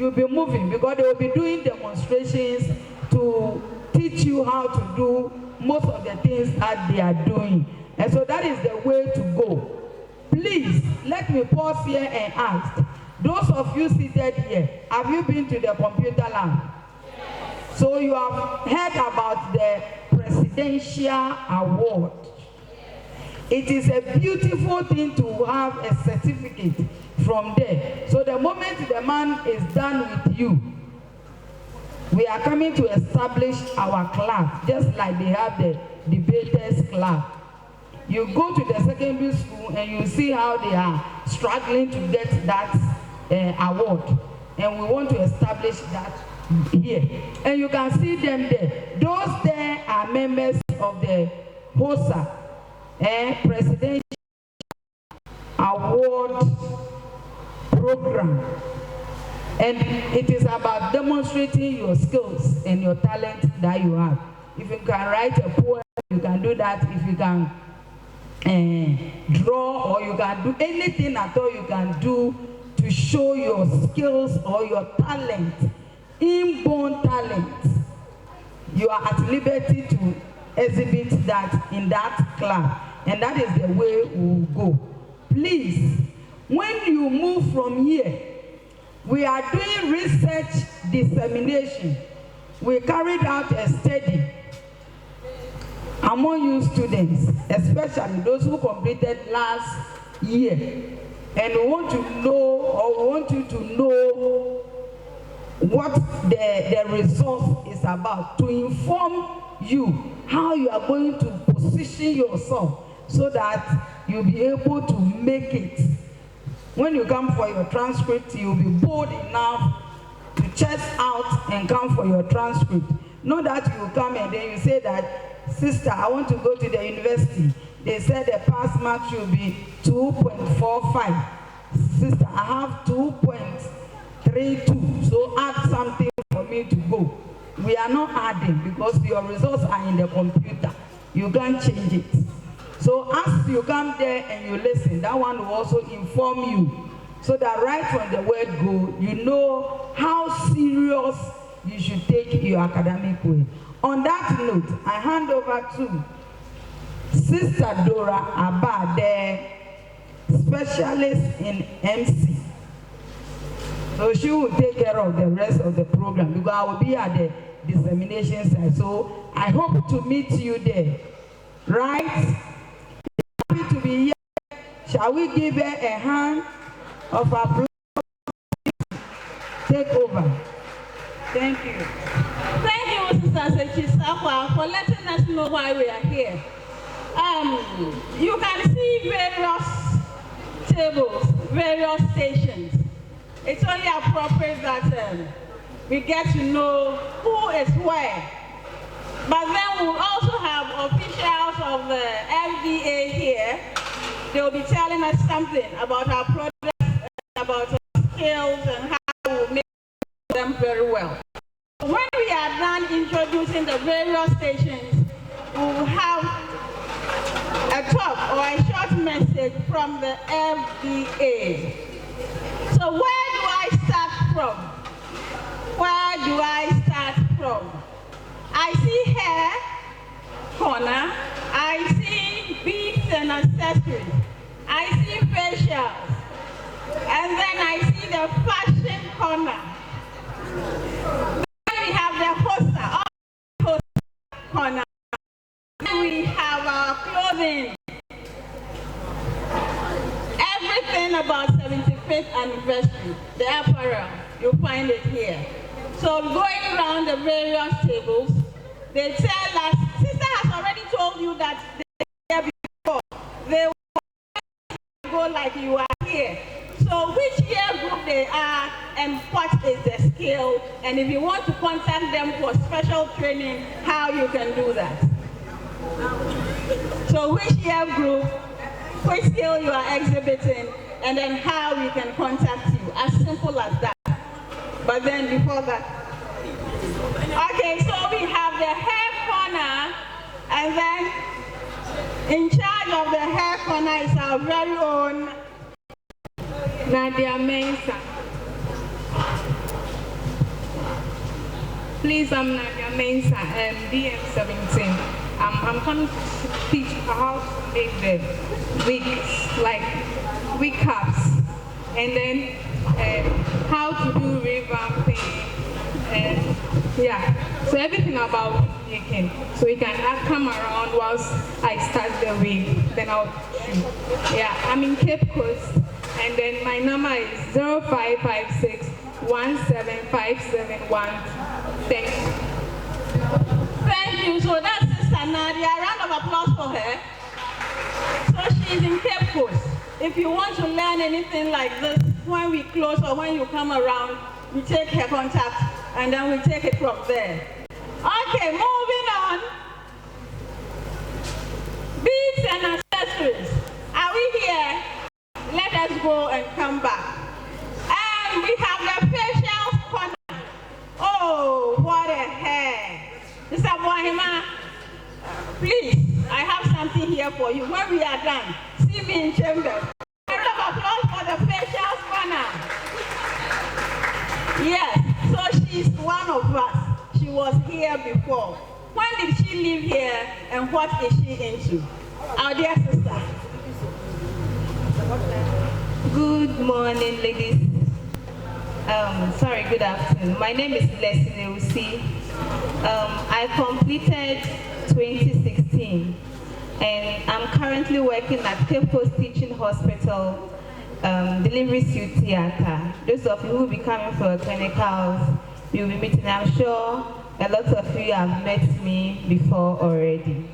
you'll be moving, because they will be doing demonstrations to teach you how to do most of the things that they are doing. And so that is the way to go. Please, let me pause here and ask, those of you seated here, have you been to the computer lab? Yes. So you have heard about the Presidential Award. It is a beautiful thing to have a certificate from there. So the moment the man is done with you, we are coming to establish our club, just like they have the debaters club. You go to the secondary school and you see how they are struggling to get that award. And we want to establish that here. And you can see them there. Those there are members of the HOSA, Presidential Award Program. And it is about demonstrating your skills and your talent that you have. If you can write a poem, you can do that. If you can draw, or you can do anything at all you can do to show your skills or your talent, inborn talent, you are at liberty to exhibit that in that club. And that is the way we will go. Please, when you move from here, we are doing research dissemination. We carried out a study among you students, especially those who completed last year. And we want to know, or we want you to know what the resource is about, to inform you how you are going to position yourself so that you'll be able to make it. When you come for your transcript, you'll be bold enough to chest out and come for your transcript. Not that you come and then you say that, sister, I want to go to the university. They said the pass mark should be 2.45. Sister, I have 2.32. So add something for me to go. We are not adding because your results are in the computer. You can't change it. So as you come there and you listen, that one will also inform you. So that right from the word go, you know how serious you should take your academic way. On that note, I hand over to Sister Dora Abba, the specialist in MC. So she will take care of the rest of the program because I will be at the dissemination side. So I hope to meet you there. Right? Happy to be here. Shall we give her a hand of applause? Take over. Thank you. Thank you, Sister Sechisakwa, for letting us know why we are here. You can see various tables, various stations. It's only appropriate that we get to know who is where. But then we'll also have officials of the FDA here. They'll be telling us something about our products, about our skills, and how we'll make them very well. When we are done introducing the various stations, we'll have a talk or a short message from the FDA. So where do I start from? Where do I start from? I see hair corner, I see beads and accessories, I see facials, and then I see the fashion corner. Then we have the HOSA corner. Then we have our clothing. Everything about 75th anniversary, the apparel, you'll find it here. So going around the various tables, they tell us, sister has already told you that they before. They will go like you are here. So which year group they are and what is the skill, and if you want to contact them for special training, how you can do that. So which year group, which skill you are exhibiting, and then how we can contact you. As simple as that. But then before that, okay, so we have the hair corner, and then in charge of the hair corner is our very own Nadia Mensah. Please, I'm Nadia Mensa, DM17. I'm coming to teach how to make the wigs, like wig caps, and then how to do revamping, and yeah, so everything about wig making. So you can come around whilst I start the wig, then I'll shoot. Yeah, I'm in Cape Coast, and then my number is 0556 17571. Thank you. Thank you. So that's Sister Nadia. A round of applause for her. So she's in Cape Coast. If you want to learn anything like this, when we close or when you come around, we take her contact and then we take it from there. Okay, moving on. Beads and accessories. Are we here? Let us go and come back. And we have the facial corner. Oh, what a hair. Mr. Bohema, please, I have something here for you. When we are done, see me in chamber. A round of applause for the facial corner. Yes, so she's one of us. She was here before. When did she live here and what is she into? Our dear sister. Good morning, ladies. Good afternoon. My name is Leslie Usi. I completed 2016 and I'm currently working at Cape Coast Teaching Hospital, Delivery Suite Theatre. Those of you who will be coming for clinicals, you'll be meeting. I'm sure a lot of you have met me before already.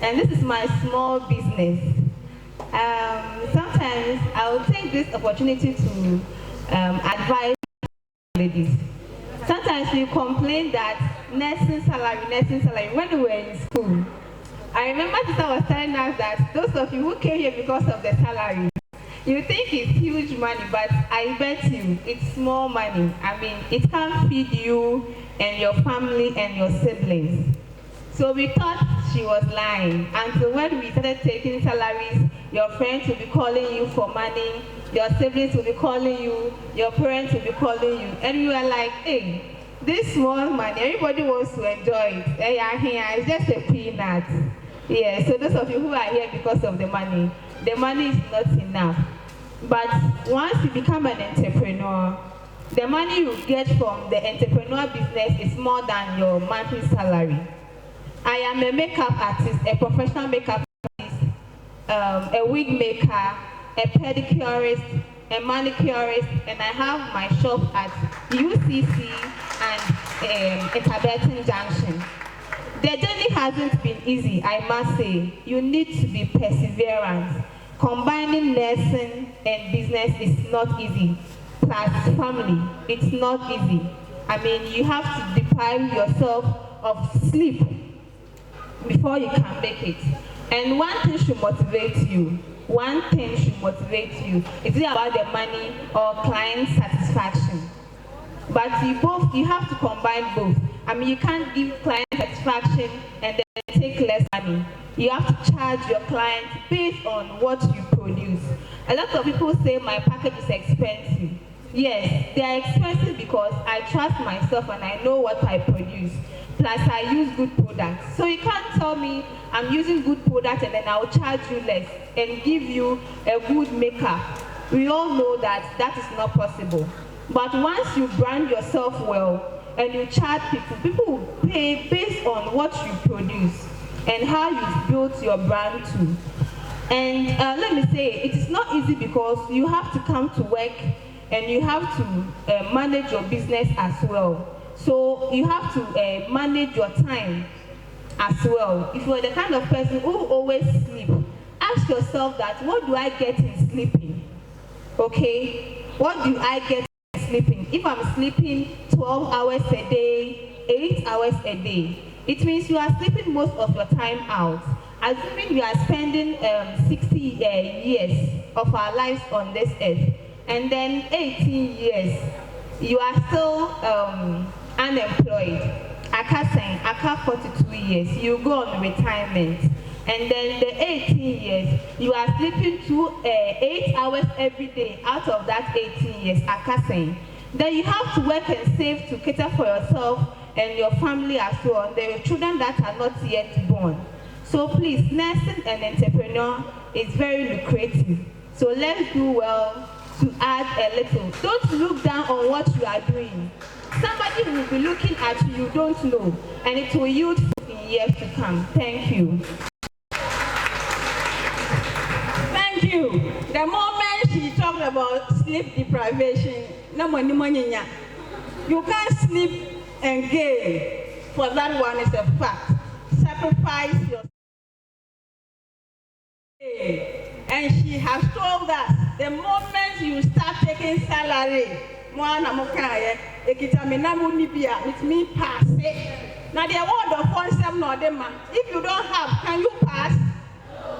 And this is my small business. Sometimes I will take this opportunity to advise ladies. Sometimes we complain that nursing salary, when we were in school. I remember teacher was telling us that those of you who came here because of the salary, you think it's huge money, but I bet you it's small money. I mean, it can't feed you and your family and your siblings. So we thought she was lying until when we started taking salaries, your friends will be calling you for money, your siblings will be calling you, your parents will be calling you, and we were like, hey, this small money, everybody wants to enjoy it. Hey, it's just a peanut. Yeah, so those of you who are here because of the money is not enough. But once you become an entrepreneur, the money you get from the entrepreneur business is more than your monthly salary. I am a makeup artist, a professional makeup artist, a wig maker, a pedicurist, a manicurist, and I have my shop at UCC and Interberton Junction. The journey hasn't been easy, I must say. You need to be perseverant. Combining nursing and business is not easy. Plus family, it's not easy. I mean, you have to deprive yourself of sleep before you can make it. And one thing should motivate you. It's not about the money or client satisfaction. But you have to combine both. I mean, you can't give client satisfaction and then take less money. You have to charge your client based on what you produce. A lot of people say my package is expensive. Yes, they are expensive because I trust myself and I know what I produce. Plus, I use good products. So you can't tell me I'm using good products and then I'll charge you less and give you a good makeup. We all know that that is not possible. But once you brand yourself well and you charge people will pay based on what you produce and how you've built your brand too. And let me say, it is not easy because you have to come to work and you have to manage your business as well. So you have to manage your time as well. If you're the kind of person who always sleep, ask yourself that, what do I get in sleeping? Okay, what do I get in sleeping? If I'm sleeping 12 hours a day, 8 hours a day, it means you are sleeping most of your time out. Assuming you are spending 60 years of our lives on this earth, and then 18 years, you are still unemployed. Aka 42 years, you go on retirement. And then the 18 years, you are sleeping 8 hours every day out of that 18 years, Then you have to work and save to cater for yourself and your family as well. There are children that are not yet born. So please, nursing and entrepreneur is very lucrative. So let's do well to add a little. Don't look down on what you are doing. Somebody will be looking at you don't know, and it will yield in years to come. Thank you. Thank you. The moment she talked about sleep deprivation, you can't sleep and gain. For that one is a fact. Sacrifice your and she has told us the moment you start taking salary, it means pass it. Now the word of concept no demand. If you don't have, can you pass?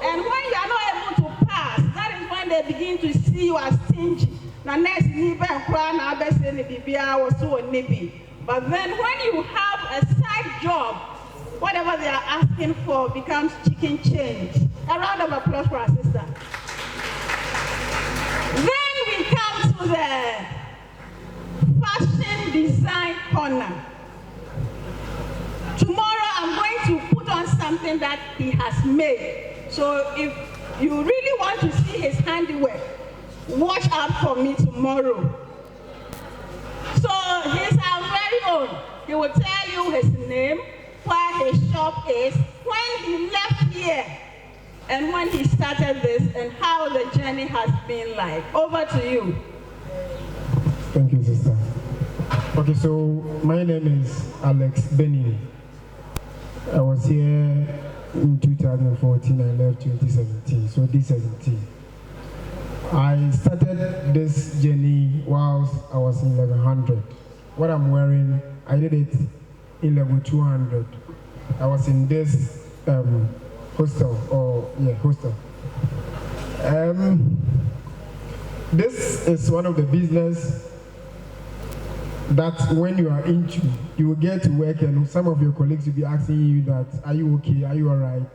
And when you are not able to pass, that is when they begin to see you as stingy. Now next but then when you have a side job, whatever they are asking for becomes chicken change. A round of applause for our sister. Then we come to the fashion design corner. Tomorrow I'm going to put on something that he has made. So if you really want to see his handiwork, watch out for me tomorrow. So he's our very own. He will tell you his name, where his shop is, when he left here, and when he started this, and how the journey has been like. Over to you. Thank you, sister. Okay, so my name is Alex Benin. I was here in 2014, I left 2017, so this 17. I started this journey whilst I was in level 100. What I'm wearing, I did it in level 200. I was in this hostel. This is one of the business that when you are into, you will get to work and some of your colleagues will be asking you that, are you okay, are you all right?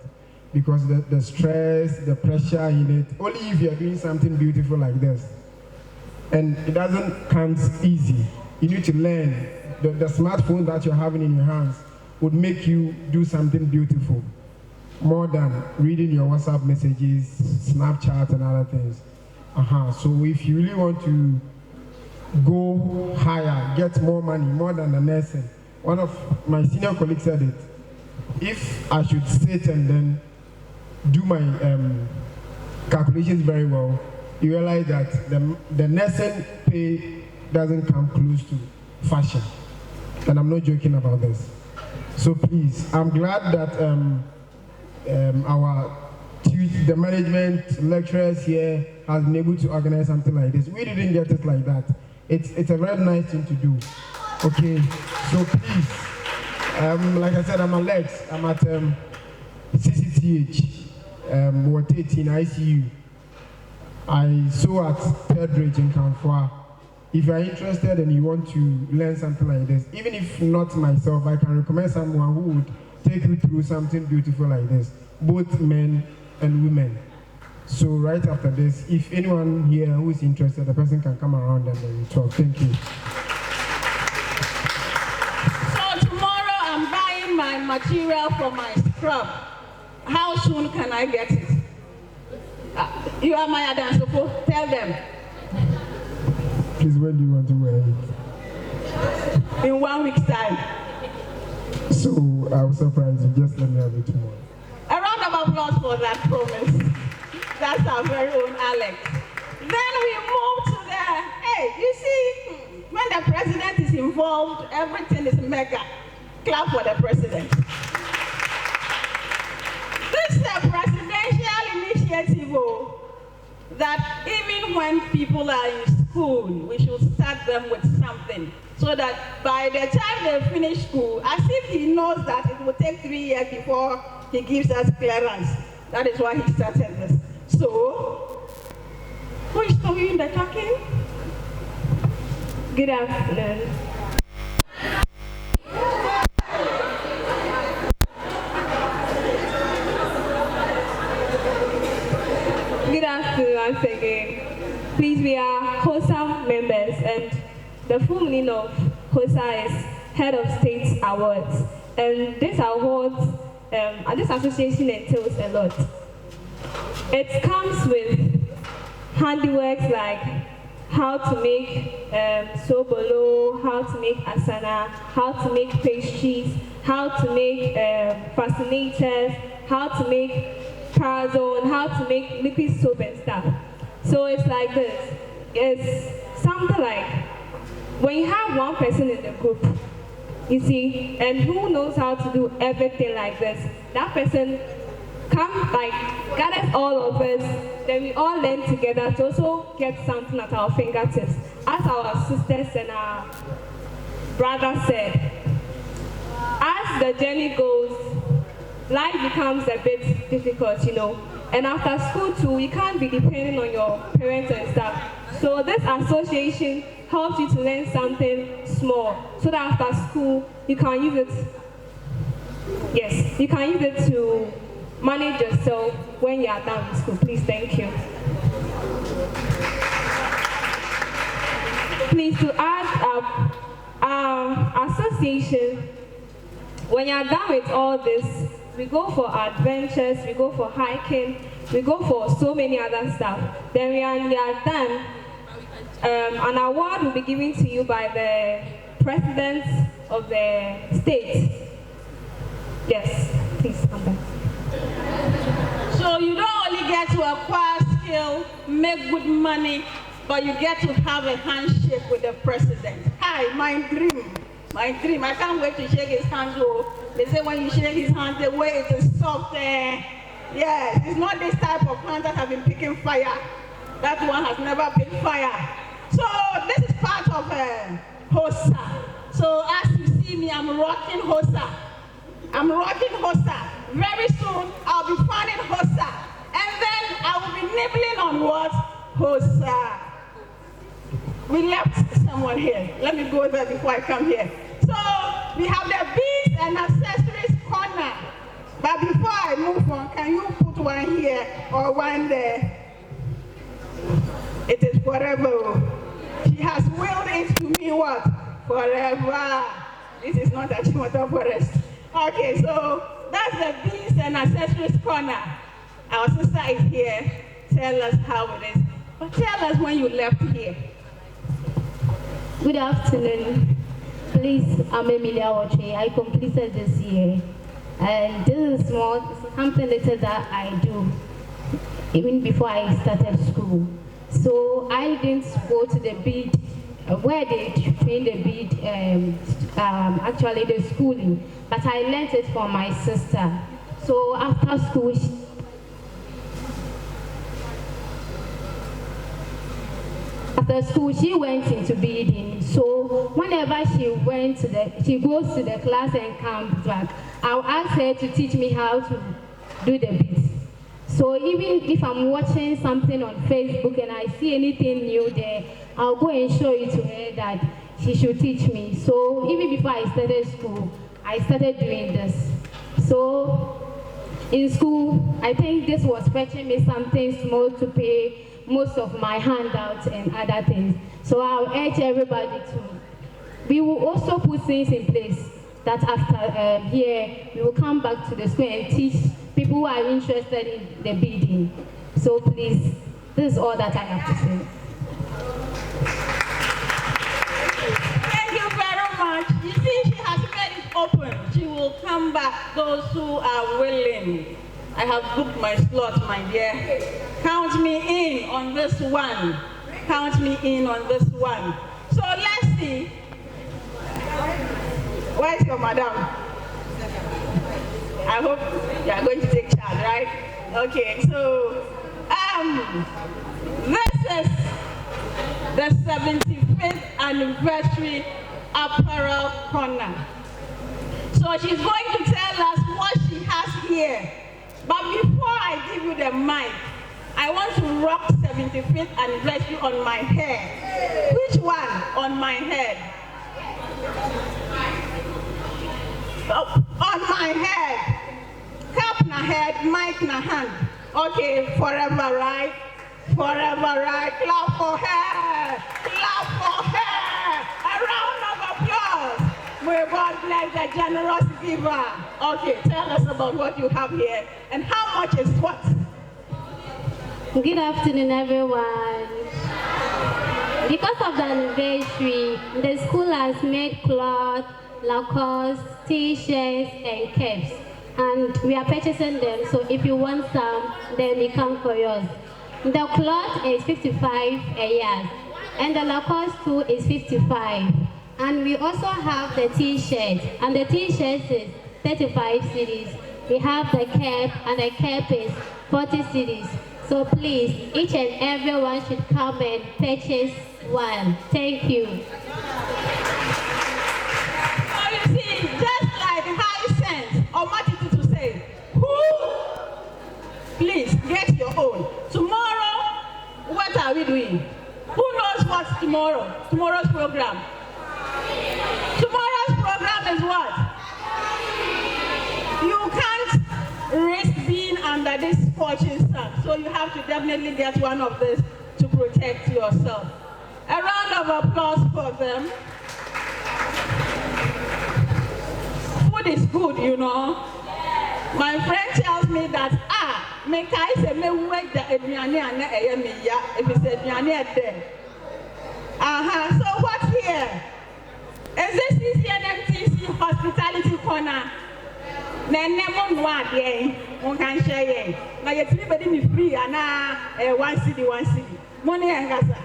Because the stress, the pressure in it, only if you are doing something beautiful like this. And it doesn't come easy. You need to learn. The smartphone that you're having in your hands would make you do something beautiful, more than reading your WhatsApp messages, Snapchat and other things. So if you really want to go higher, get more money, more than the nursing, one of my senior colleagues said it, if I should sit and then do my calculations very well, you realize that the nursing pay doesn't come close to fashion. And I'm not joking about this. So please, I'm glad that the management lecturers here has been able to organize something like this. We didn't get it like that. It's a very nice thing to do. Okay, so please, like I said, I'm Alex. I'm at CCTH, Ward 18 ICU. I sew at Third Ridge in Kamfwa. If you are interested and you want to learn something like this, even if not myself, I can recommend someone who would take you through something beautiful like this, both men and women. So right after this, if anyone here who is interested, the person can come around and then we talk. Thank you. So tomorrow I'm buying my material for my scrub. How soon can I get it? You are my Adansopo, tell them. Please, when do you want to wear it? In 1 week's time. So I was surprised. You just let me have it tomorrow. A round of applause for that promise. That's our very own Alex. Then we move to the, hey, you see, when the president is involved, everything is mega. Clap for the president. This is a presidential initiative that even when people are in school, we should start them with something. So that by the time they finish school, as if he knows that it will take 3 years before he gives us clearance. That is why he started this. So, who is doing the talking? Good afternoon. Good afternoon once again. Please, we are HOSA members, and the full meaning of HOSA is Head of State Awards. And this awards, this association entails a lot. It comes with handiworks like how to make sobolo, how to make asana, how to make pastries, how to make fascinators, how to make parazone, how to make liquid soap and stuff. So it's like this. It's something like when you have one person in the group, you see, and who knows how to do everything like this, that person gathers all of us, then we all learn together to also get something at our fingertips. As our sisters and our brother said, as the journey goes, life becomes a bit difficult, you know. And after school too, you can't be depending on your parents and stuff. So this association helps you to learn something small, so that after school, you can use it. Yes, you can use it to manage yourself when you are done with school. Please, thank you. Please, to add up, our association, when you are done with all this, we go for adventures, we go for hiking, we go for so many other stuff. Then when we are done, an award will be given to you by the president of the state. Yes, please come back. So you don't only get to acquire skill, make good money, but you get to have a handshake with the president. Hi, my dream. My dream. I can't wait to shake his hand. Oh, they say when you shake his hand, the way it is soft. Yes, it's not this type of hand that have been picking fire. That one has never picked fire. So this is part of HOSA. So as you see me, I'm rocking HOSA. I'm rocking HOSA. Very soon, I'll be finding HOSA. And then I will be nibbling on what? HOSA. We left someone here. Let me go there before I come here. So we have the beads and accessories corner. But before I move on, can you put one here or one there? It is forever. She has willed it to me what? Forever. This is not a Chimoto forest. Okay, so that's the beads and accessories corner. Our sister is here. Tell us how it is. But tell us when you left here. Good afternoon. Please, I'm Emilia Oche. I completed this year. And this is something little that I do, even before I started school. So I didn't go to the bead, where they train the bead, actually the schooling, but I learned it from my sister. So after school, she went into beading. So whenever she goes to the class and comes back, I'll ask her to teach me how to do the beads. So even if I'm watching something on Facebook and I see anything new there, I'll go and show it to her that she should teach me. So even before I started school, I started doing this. So in school, I think this was fetching me something small to pay most of my handouts and other things. So I'll urge everybody to. We will also put things in place that after here, we will come back to the school and teach people who are interested in the beading. So please, this is all that I have to say. Thank you very much. You see, she has made it open. She will come back, those who are willing. I have booked my slot, my dear. Count me in on this one. Count me in on this one. So let's see. Where's your madam? I hope you are going to take charge, right? Okay, so this is the 75th anniversary apparel corner. So she's going to tell us what she has here. But before I give you the mic, I want to rock 75th anniversary on my head. Which one on my head? Oh, on my head. Cap na head, mic na hand. Okay, forever, right? Forever, right? Clap for her. Clap for her. A round of applause. May God bless the generous giver. Okay, tell us about what you have here and how much is what? Good afternoon, everyone. Because of the anniversary, the school has made cloth, Lacoste, t-shirts, and caps. And we are purchasing them, so if you want some, then you come for yours. The cloth is 55 a yard, and the Lacoste too is 55. And we also have the t-shirt, and the t-shirt is 35 cedis. We have the cap, and the cap is 40 cedis. So please, each and everyone should come and purchase one. Thank you. So you see, just like high sense, or what is it to say? Who? Please get your own. Tomorrow, what are we doing? Who knows what's tomorrow? Tomorrow's program. Tomorrow's program is what? You can't risk being under this fortune sun, so you have to definitely get one of this to protect yourself. A round of applause for them. Food is good, you know. My friend tells me that, me kai se me wait the eduane ane eye me ya, if it's eduane there. So what's here? Is this CCNMTC hospitality corner? Nene mon wa de mon kan share ye. Na ye tiri bedi me free ana 1 cedi. Money engasa.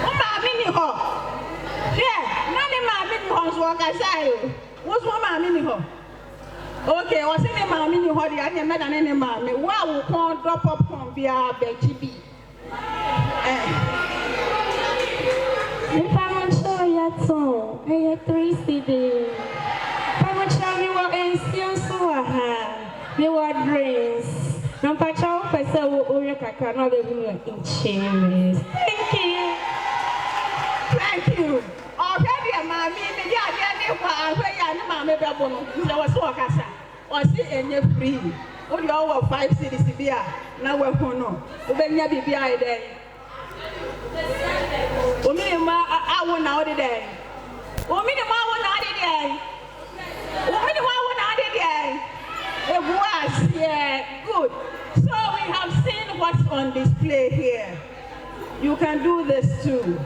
O ma mi ni ho. Yeah, na ni ma mi ni ho so ka sai o. Wo so ma mi ni ho. Okay, o se ni ma mi ni ho de ane me da ne ma mi. Wa wo kon drop up kon bia be GB. If I'm sure you're 3 cedis. I'm sure we were in Sionsuaha. We were drinks. No pacha pesa wo kaka no be in cherries. Thank you. Thank you. Already ma mi me ya de ni kwa ahwe ya ni ma me be bo no. Se wo so okasa. O si enye free. O de over 5 cedis bia na we ho no. O be nya bibia e den. Ominima awo na odi dey. Ominima awo na odi dey. Ominima awo na odi dey. It was, yeah, good. So we have seen what's on display here. You can do this too.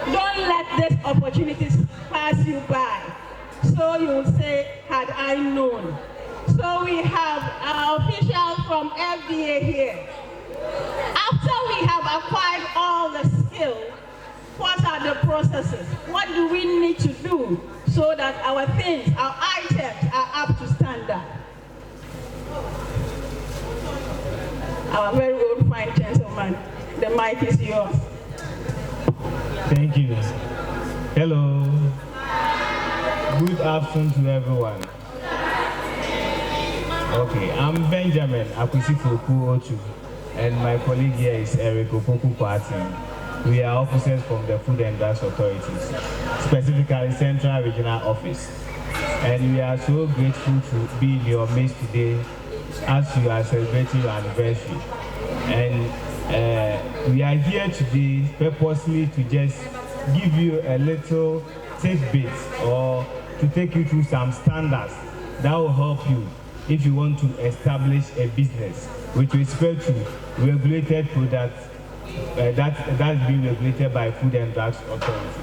Don't let these opportunities pass you by. So you will say, had I known. So we have our officials from FDA here. After we have acquired all the skills, what are the processes? What do we need to do so that our things, our items are up to standard? Our very old fine gentleman, the mic is yours. Thank you. Hello. Good afternoon to everyone. Okay, I'm Benjamin Akwesifoku-Ochu, and my colleague here is Eric Opoku-Kwarteng. We are officers from the Food and Drugs Authorities, specifically Central Regional Office. And we are so grateful to be in your midst today as you are celebrating your anniversary. And we are here today purposely to just give you a little tidbit or to take you through some standards that will help you if you want to establish a business with respect to regulated products that's being regulated by Food and Drugs Authority.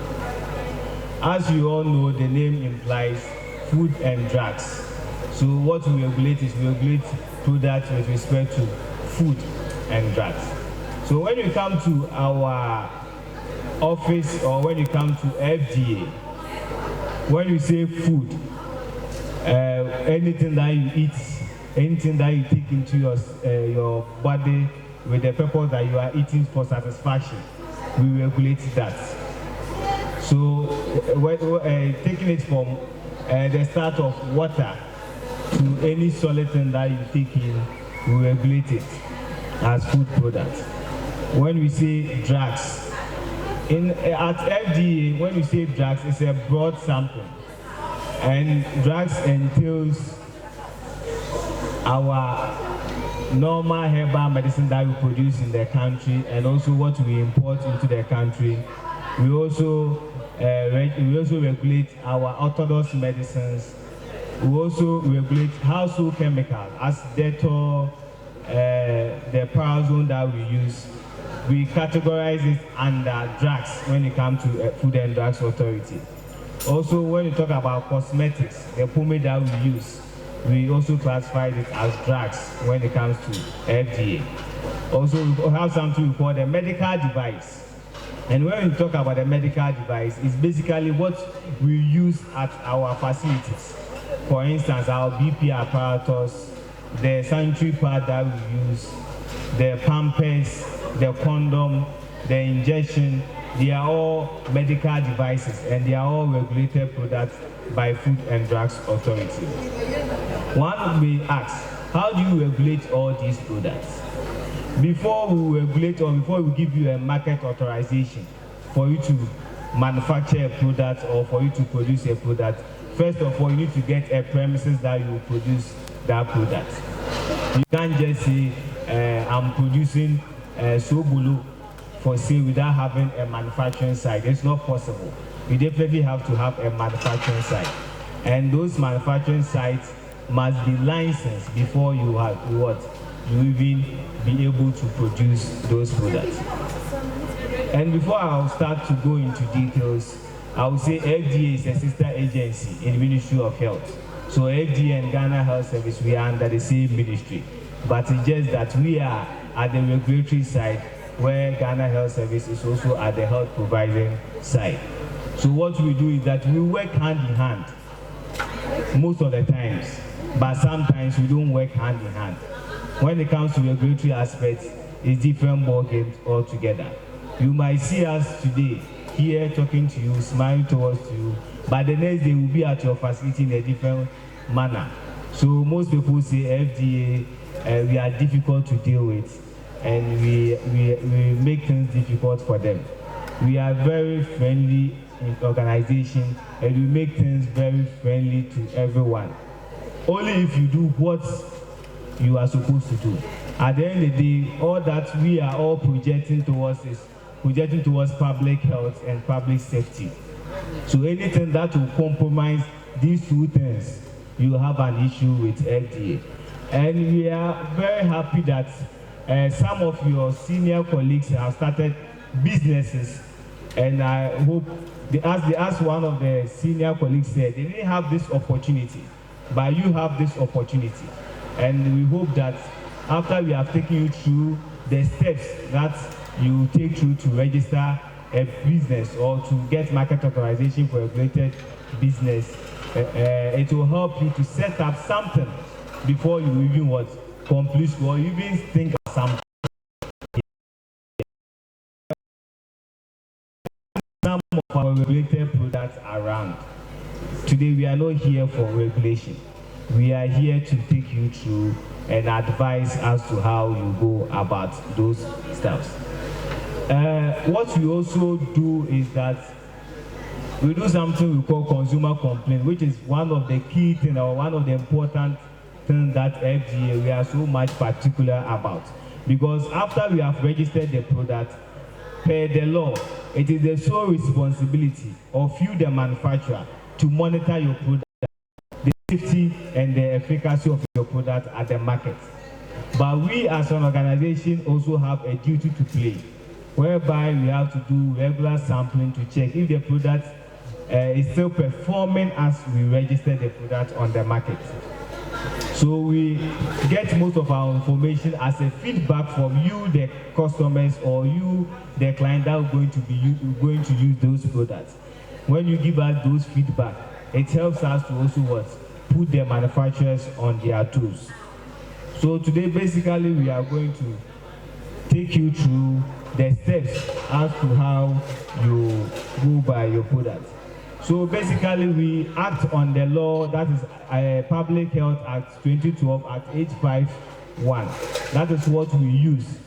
As you all know, the name implies food and drugs. So what we regulate is we regulate products with respect to food and drugs. So when you come to our office or when you come to FDA, when you say food, anything that you eat, anything that you take into your body with the purpose that you are eating for satisfaction, we regulate that. So taking it from the start of water to any solid thing that you take in, we regulate it as food products. When we say drugs, at FDA, when we say drugs, it's a broad sample. And drugs entails our normal herbal medicine that we produce in the country and also what we import into the country. We also we also regulate our orthodox medicines. We also regulate household chemicals as Dettol, the Parazone that we use. We categorize it under drugs when it comes to Food and Drugs Authority. Also, when you talk about cosmetics, the pomade that we use, we also classify it as drugs when it comes to FDA. Also, we have something we call the medical device. And when we talk about the medical device, it's basically what we use at our facilities. For instance, our BP apparatus, the sanitary pad that we use, the pampers, the condom, the injection, they are all medical devices and they are all regulated products by Food and Drugs Authority. One may ask, how do you regulate all these products? Before we regulate or before we give you a market authorization for you to manufacture a product or for you to produce a product, first of all, you need to get a premises that you will produce that product. You can't just say, I'm producing Sobolo for sale without having a manufacturing site. It's not possible. You definitely have to have a manufacturing site. And those manufacturing sites must be licensed before you have what? You even be able to produce those products. And before I'll start to go into details, I would say FDA is a sister agency in the Ministry of Health. So FDA and Ghana Health Service, we are under the same ministry. But it's just that we are at the regulatory side where Ghana Health Service is also at the health providing side. So what we do is that we work hand in hand most of the times, but sometimes we don't work hand in hand. When it comes to regulatory aspects, it's different ball games altogether. You might see us today here talking to you, smiling towards you, but the next day we'll be at your facility in a different manner. So most people say FDA, we are difficult to deal with, and we make things difficult for them. We are very friendly in organization, and we make things very friendly to everyone. Only if you do what you are supposed to do. At the end of the day, all that we are all projecting towards is projecting towards public health and public safety. So anything that will compromise these two things, you have an issue with FDA. And we are very happy that some of your senior colleagues have started businesses, and I hope, as one of the senior colleagues said, they didn't have this opportunity, but you have this opportunity. And we hope that after we have taken you through the steps that you take through to register a business or to get market authorization for a regulated business, it will help you to set up something before you even complete or even think of something. Some of our regulated products around. Today we are not here for regulation. We are here to take you through and advise as to how you go about those stuff. What we also do is that we do something we call consumer complaint, which is one of the key things or one of the important things that FDA we are so much particular about. Because after we have registered the product, per the law, it is the sole responsibility of you, the manufacturer, to monitor your product, the safety and the efficacy of your product at the market. But we as an organization also have a duty to play, whereby we have to do regular sampling to check if the product is still performing as we register the product on the market. So we get most of our information as a feedback from you, the customers, or you, the client that are going to use those products. When you give us those feedback, it helps us to also put the manufacturers on their toes. So today, basically, we are going to take you through the steps as to how you go by your product. So basically, we act on the law, that is Public Health Act 2012, Act 851. That is what we use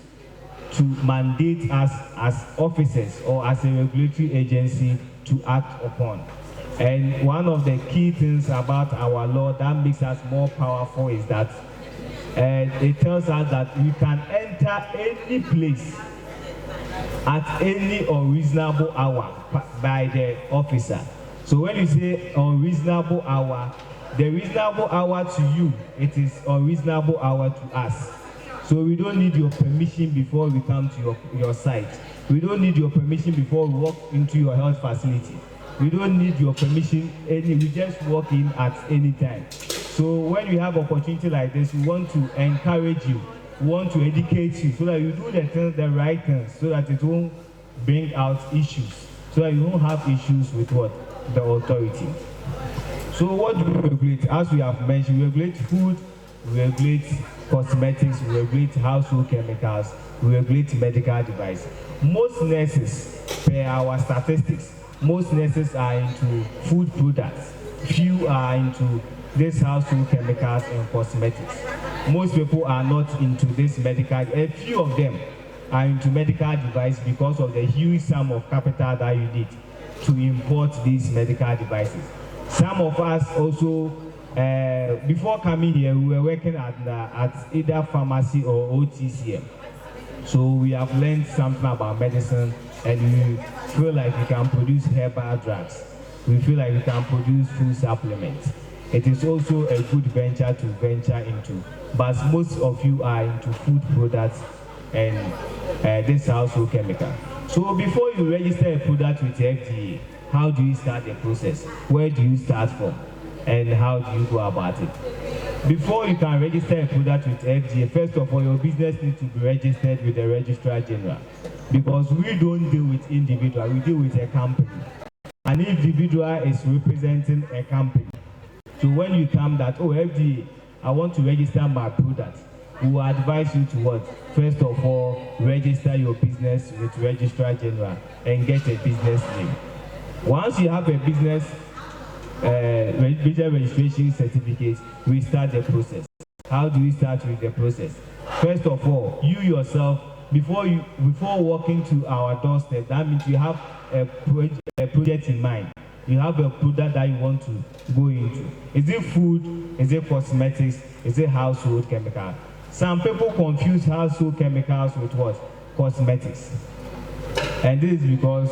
to mandate us as officers or as a regulatory agency to act upon. And one of the key things about our law that makes us more powerful is that it tells us that we can enter any place at any unreasonable hour by the officer. So when you say unreasonable hour, the reasonable hour to you, it is unreasonable hour to us. So we don't need your permission before we come to your site. We don't need your permission before we walk into your health facility. We don't need your permission, we just walk in at any time. So when we have opportunity like this, we want to encourage you, we want to educate you so that you do the things, the right things, so that it won't bring out issues, so that you won't have issues with what? The authority. So what do we regulate? As we have mentioned, we regulate food, we regulate cosmetics, we regulate household chemicals, we regulate medical devices. Most nurses, per our statistics, most nurses are into food products. Few are into this household chemicals and cosmetics. Most people are not into this medical. A few of them are into medical device because of the huge sum of capital that you need to import these medical devices. Some of us also, before coming here, we were working at either pharmacy or OTCM. So we have learned something about medicine, and we feel like we can produce herbal drugs. We feel like we can produce food supplements. It is also a good venture to venture into. But most of you are into food products and this household chemical. So before you register a product with the FDA, how do you start the process? Where do you start from? And how do you go about it? Before you can register a product with FDA, first of all, your business needs to be registered with the Registrar General. Because we don't deal with individual, we deal with a company. An individual is representing a company. So when you come that, oh, FDA, I want to register my product, we will advise you to what? First of all, register your business with Registrar General and get a business name. Once you have a business registration certificate, we start the process. How do we start with the process? First of all, you yourself, before walking to our doorstep, that means you have a project in mind. You have a product that you want to go into. Is it food? Is it cosmetics? Is it household chemical? Some people confuse household chemicals with what? Cosmetics. And this is because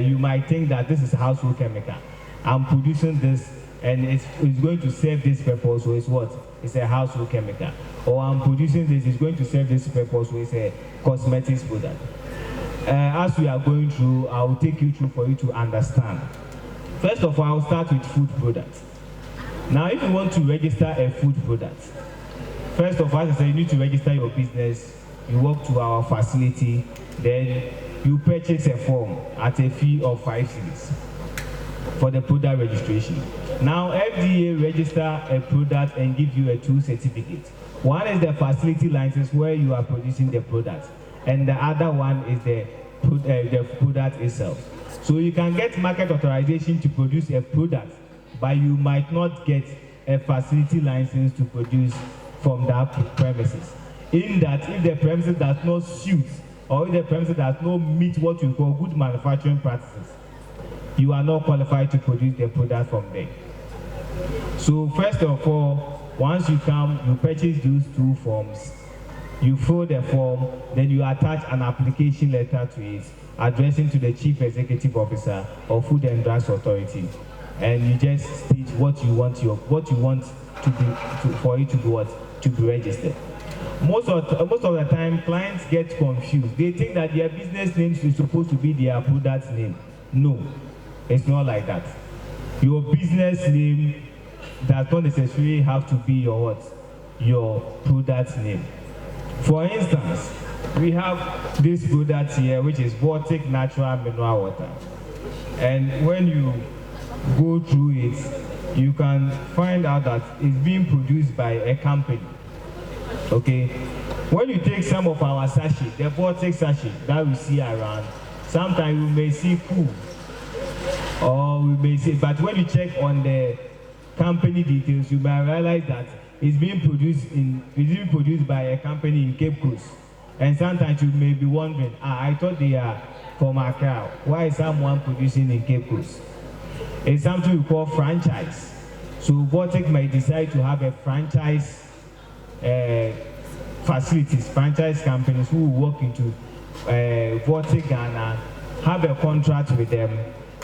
you might think that this is a household chemical. I'm producing this and it's going to serve this purpose, so it's what? It's a household chemical. Or I'm producing this, it's going to serve this purpose, so it's a cosmetics product. As we are going through, I will take you through for you to understand. First of all, I'll start with food products. Now, if you want to register a food product, first of all, as I said, you need to register your business. You walk to our facility, then you purchase a form at a fee of 5 cedis for the product registration. Now, FDA register a product and give you a 2 certificates. One is the facility license where you are producing the product, and the other one is the product itself. So you can get market authorization to produce a product, but you might not get a facility license to produce from that premises. In that, if the premises does not suit, or if the premises does not meet what you call good manufacturing practices, you are not qualified to produce the product from there. So first of all, once you come, you purchase those 2 forms, you fill the form, then you attach an application letter to it, addressing to the Chief Executive Officer of Food and Drugs Authority, and you just state what you want to be for it to be what? To be registered. Most of the time, clients get confused. They think that their business name is supposed to be their product name. No, it's not like that. Your business name does not necessarily have to be your what? Your product name. For instance, we have this product here, which is Baltic Natural Mineral Water. And when you go through it, you can find out that it's being produced by a company. Okay? When you take some of our sachet, the Baltic sachet that we see around, sometimes we may see cool, or we may see, but when you check on the company details, you may realize that it's being produced by a company in Cape Coast. And sometimes you may be wondering, I thought they are from Accra. Why is someone producing in Cape Coast? It's something we call franchise. So Baltic might decide to have a franchise facilities, franchise companies who will work into Vortic Ghana, have a contract with them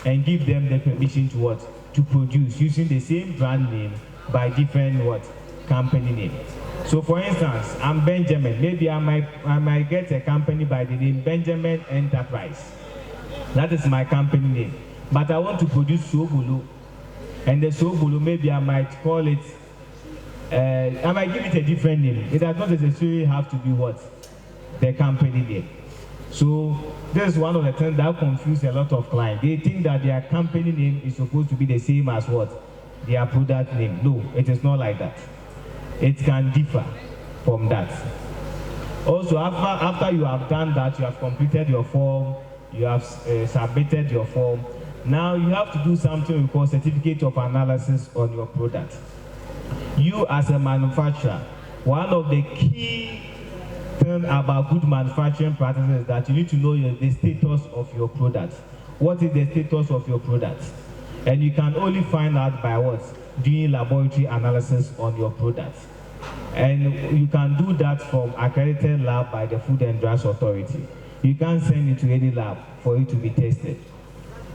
and give them the permission to what? To produce using the same brand name by different what? Company name. So for instance, I'm Benjamin. Maybe I might get a company by the name Benjamin Enterprise. That is my company name. But I want to produce Sobolo. And the Sobolo, maybe I might call it, I might give it a different name. It does not necessarily have to be what? The company name. So this is one of the things that confuse a lot of clients. They think that their company name is supposed to be the same as what? Their product name. No, it is not like that. It can differ from that. Also, after you have done that, you have completed your form, you have submitted your form. Now you have to do something we call certificate of analysis on your product. You as a manufacturer, one of the key things about good manufacturing practices is that you need to know the status of your product. What is the status of your product? And you can only find out by what? Doing laboratory analysis on your product. And you can do that from accredited lab by the Food and Drugs Authority. You can't send it to any lab for it to be tested.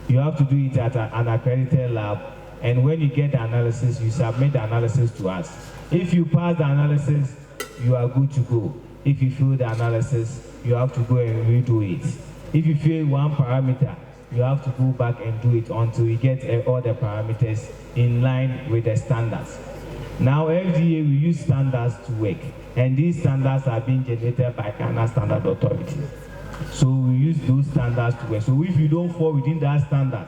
You have to do it at an accredited lab, and when you get the analysis, you submit the analysis to us. If you pass the analysis, you are good to go. If you fail the analysis, you have to go and redo it. If you fail one parameter, you have to go back and do it until you get all the parameters in line with the standards. Now, FDA, we use standards to work, and these standards are being generated by Ghana Standard Authority. So we use those standards to work. So if you don't fall within that standard,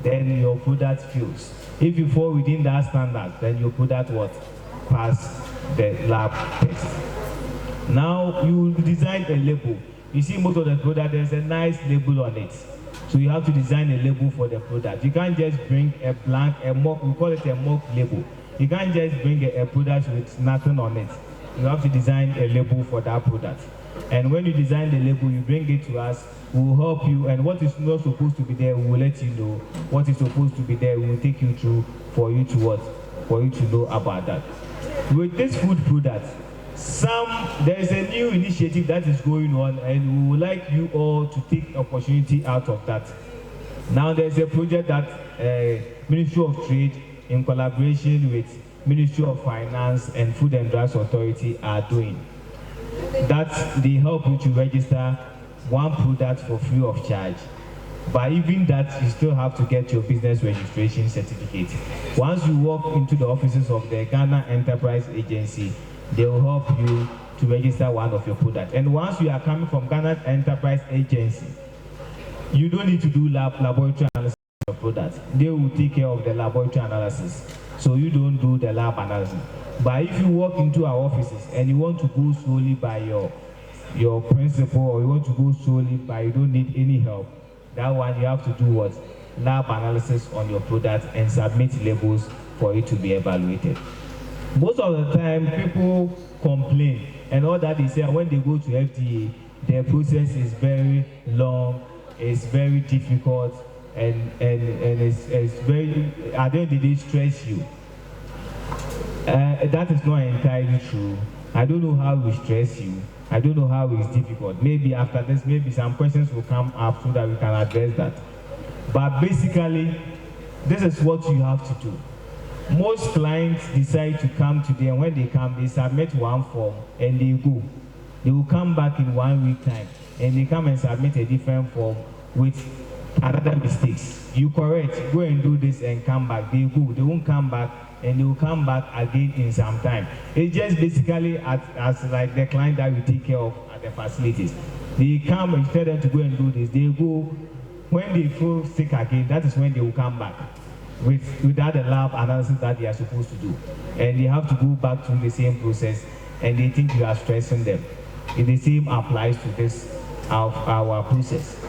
then your product fails. If you fall within that standard, then your product what? Pass the lab test. Now you design a label. You see most of the product, there's a nice label on it. So you have to design a label for the product. You can't just bring a blank, a mock, we call it a mock label. You can't just bring a product with nothing on it. You have to design a label for that product. And when you design the label, you bring it to us, we will help you, and what is not supposed to be there, we will let you know. What is supposed to be there, we will take you through for you to what? For you to know about that. With this food product, there is a new initiative that is going on, and we would like you all to take opportunity out of that. Now there's a project that Ministry of Trade in collaboration with Ministry of Finance and Food and Drugs Authority are doing. That they help you to register one product for free of charge. But even that, you still have to get your business registration certificate. Once you walk into the offices of the Ghana Enterprise Agency, they will help you to register one of your products. And once you are coming from Ghana Enterprise Agency, you don't need to do laboratory analysis of your product. They will take care of the laboratory analysis. So you don't do the lab analysis. But if you walk into our offices and you want to go solely by your principal, or you want to go solely by you don't need any help, that one you have to do what? Lab analysis on your product and submit labels for it to be evaluated. Most of the time people complain, and all that they say when they go to FDA, their process is very long, it's very difficult, and it's very, at the end of the day, stress you. That is not entirely true. I don't know how we stress you. I don't know how it's difficult. Maybe after this, maybe some questions will come up so that we can address that. But basically, this is what you have to do. Most clients decide to come today, and when they come, they submit one form and they go. They will come back in 1 week time, and they come and submit a different form with another mistakes. You correct, go and do this and come back. They go, they won't come back, and they will come back again in some time. It's just basically as like the client that we take care of at the facilities. They come and tell them to go and do this. They go, when they feel sick again, that is when they will come back without the lab analysis that they are supposed to do. And they have to go back through the same process, and they think you are stressing them. And the same applies to this, our process.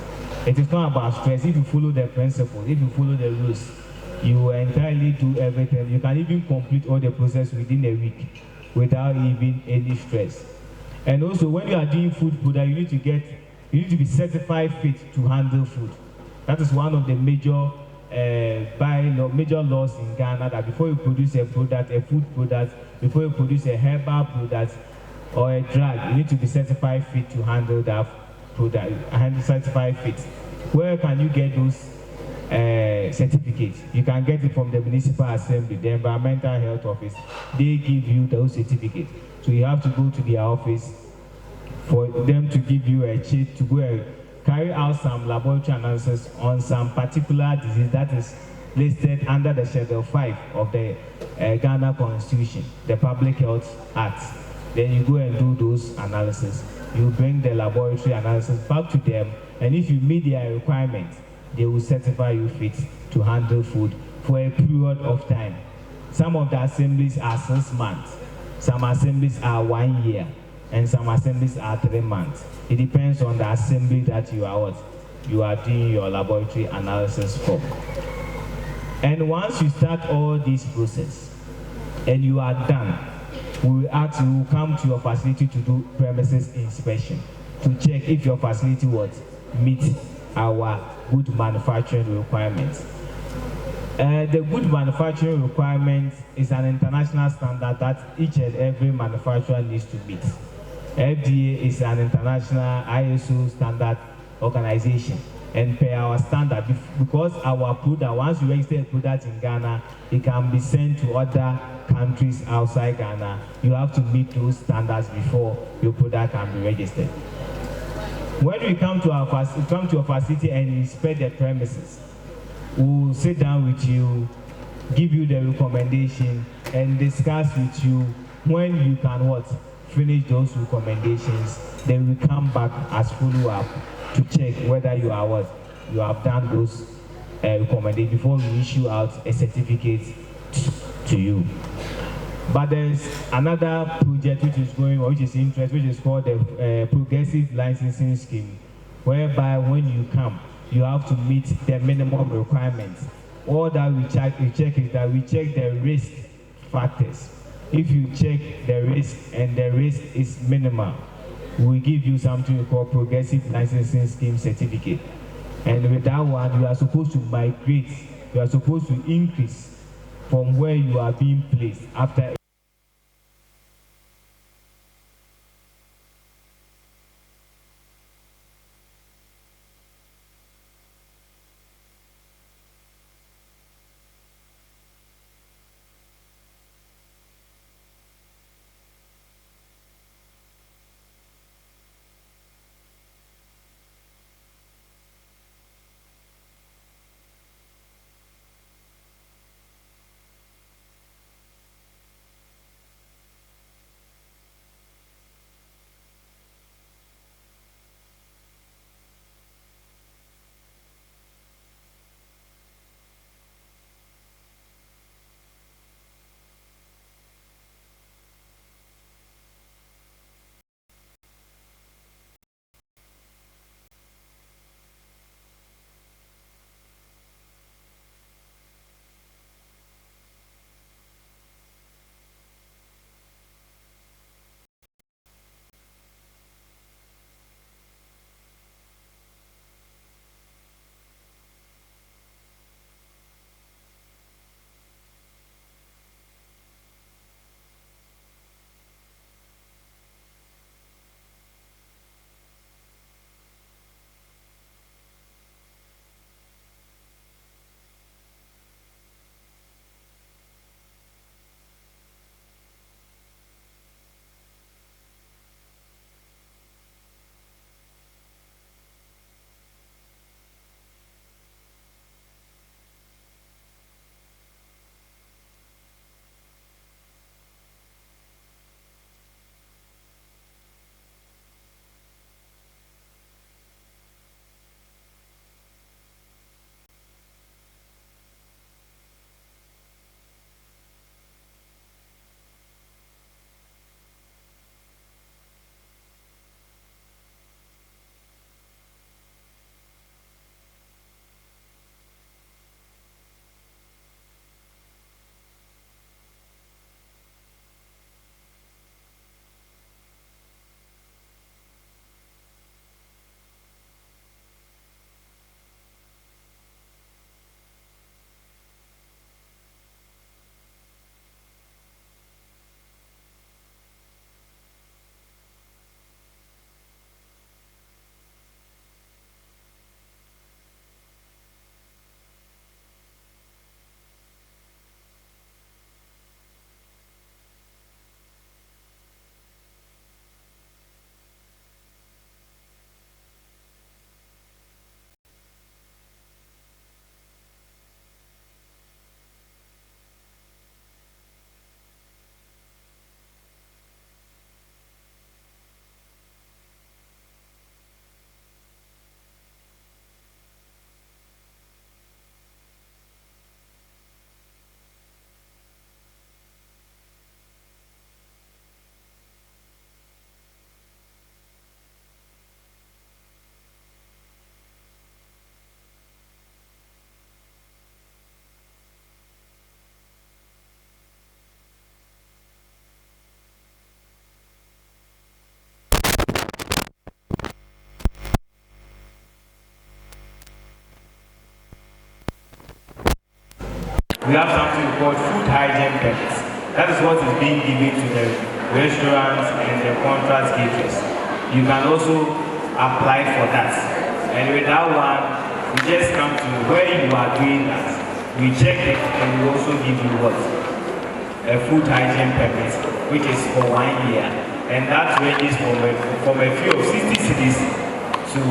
It is not about stress. If you follow the principles, if you follow the rules, you will entirely do everything. You can even complete all the process within a week without even any stress. And also, when you are doing food product, you need to be certified fit to handle food. That is one of the major major laws in Ghana, that before you produce a product, a food product, before you produce a herbal product or a drug, you need to be certified fit to handle that product, certified fit. Where can you get those certificates? You can get it from the municipal assembly, the environmental health office. They give you those certificates. So you have to go to their office for them to give you a sheet to go and carry out some laboratory analysis on some particular disease that is listed under the Schedule 5 of the Ghana Constitution, the Public Health Act. Then you go and do those analysis. You bring the laboratory analysis back to them, and if you meet their requirements, they will certify you fit to handle food for a period of time. Some of the assemblies are 6 months, some assemblies are 1 year, and some assemblies are 3 months. It depends on the assembly that you are doing your laboratory analysis for. And once you start all this process and you are done, we will come to your facility to do premises inspection to check if your facility meets our good manufacturing requirements. The good manufacturing requirements is an international standard that each and every manufacturer needs to meet. FDA is an international ISO standard organization, and per our standard, because our product, once you register a product in Ghana, it can be sent to other countries outside Ghana. You have to meet those standards before your product can be registered. When we come to your facility and inspect the premises, we'll sit down with you, give you the recommendation, and discuss with you when you can finish those recommendations. Then we come back as follow-up to check whether you have done those recommendations before we issue out a certificate to you. But there's another project which is going on, which is interesting, which is called the Progressive Licensing Scheme, whereby when you come, you have to meet the minimum requirements. All that we check is that we check the risk factors. If you check the risk and the risk is minimal, we give you something we call Progressive Licensing Scheme certificate. And with that one, you are supposed to migrate, you are supposed to increase from where you are being placed after we have something called food hygiene permits. That is what is being given to the restaurants and the contract caterers. You can also apply for that. And with that one, we just come to where you are doing that. We check it and we also give you what? A food hygiene permit, which is for 1 year. And that ranges from a few of 60 cities to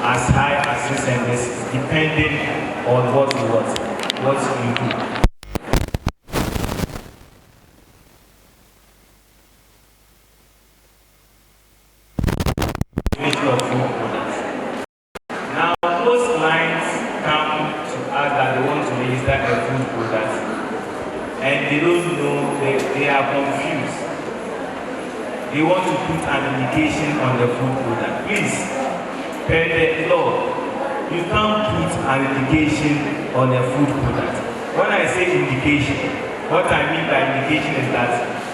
as high as 600, depending on what you do. Now, most clients come to us that they want to register a food product, and they don't know, they are confused. They want to put an indication on the food product. Please, per the law, you can't put an indication on a food product. When I say indication, what I mean by indication is that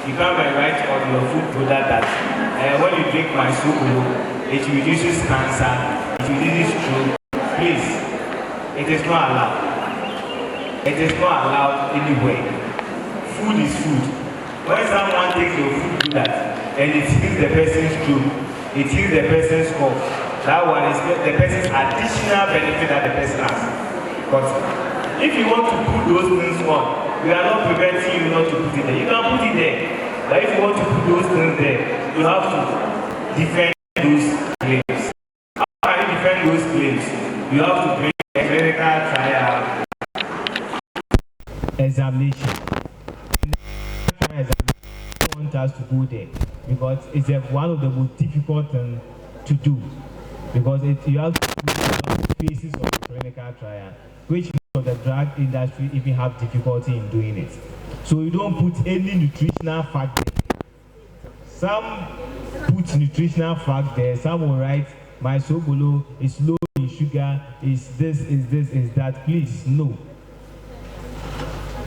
you can't write on your food product that when you drink my soup, it reduces cancer, it reduces stroke. Please, it is not allowed. It is not allowed anywhere. Food is food. When someone takes your food product and it heals the person's stroke, it heals the person's cough, that one is the person's additional benefit that the person has. But if you want to put those things on, we are not preventing you not to put it there. You can put it there. But if you want to put those things there, you have to defend those claims. How can you defend those claims? You have to bring a clinical trial examination. I don't want us to go there because it's one of the most difficult things to do, because you have to do the phases of the clinical trial, which most of the drug industry even have difficulty in doing it. So you don't put any nutritional fact there. Some put nutritional fact there. Some will write my sobolo is low in sugar, is this, is that. Please, no.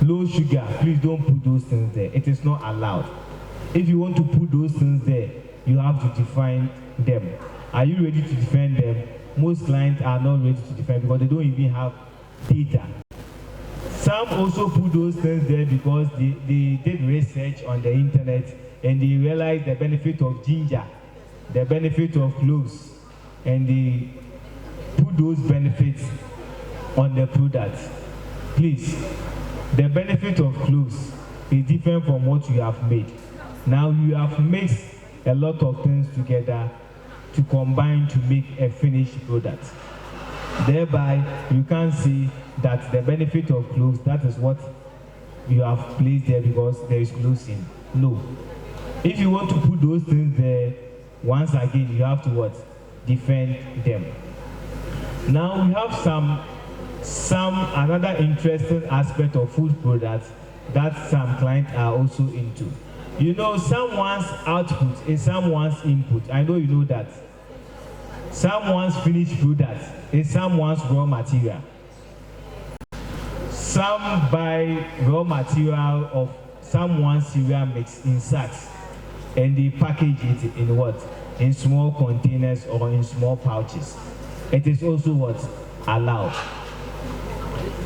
Low sugar, please don't put those things there. It is not allowed. If you want to put those things there, you have to define them. Are you ready to defend them? Most clients are not ready to defend because they don't even have data. Some also put those things there because they did research on the internet and they realized the benefit of ginger, the benefit of cloves, and they put those benefits on the product. Please, the benefit of cloves is different from what you have made. Now you have mixed a lot of things together to combine to make a finished product. Thereby, you can see that the benefit of cloves, that is what you have placed there because there is cloves in. No. If you want to put those things there, once again, you have to what? Defend them. Now we have another interesting aspect of food products that some clients are also into. You know, someone's output is someone's input. I know you know that. Someone's finished product is someone's raw material. Some buy raw material of someone's cereal mix in sacks and they package it in what? In small containers or in small pouches. It is also what? Allowed.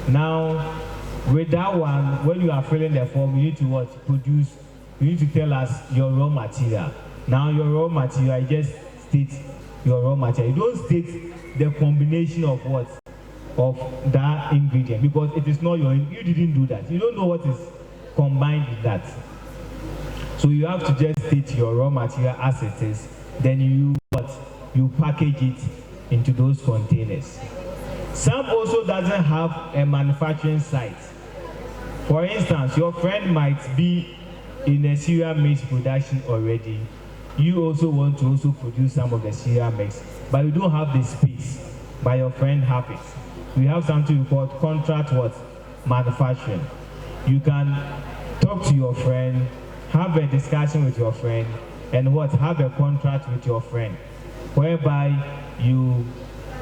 Now, with that one, when you are filling the form, you need to what? Produce. You need to tell us your raw material. Now, your raw material, I just state your raw material. You don't state the combination of what? Of that ingredient, because it is not you didn't do that. You don't know what is combined with that. So you have to just state your raw material as it is. Then you what? You package it into those containers. Some also doesn't have a manufacturing site. For instance, your friend might be in a cereal mix production already. You also want to also produce some of the cereal mix, but you don't have the space, but your friend have it. We have something called contract what? Manufacturing. You can talk to your friend, have a discussion with your friend, and what? Have a contract with your friend, whereby you,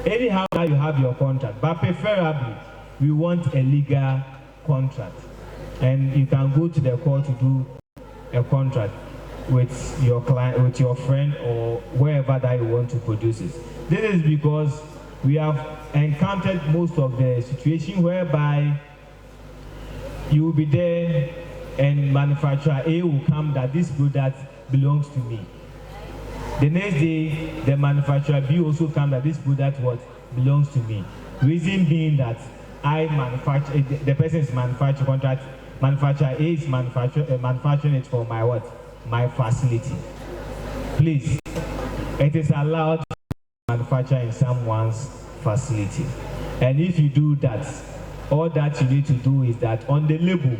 anyhow that you have your contract, but preferably we want a legal contract. And you can go to the court to do a contract with your client, with your friend, or wherever that you want to produce it. This is because we have encountered most of the situation whereby you will be there and manufacturer A will come that this product belongs to me. The next day, the manufacturer B also come that this product what belongs to me. Reason being that I manufacture, the person is manufacturing contract, manufacturer A is manufacturing it for my what? My facility. Please, it is allowed to manufacture in someone's facility. And if you do that, all that you need to do is that on the label,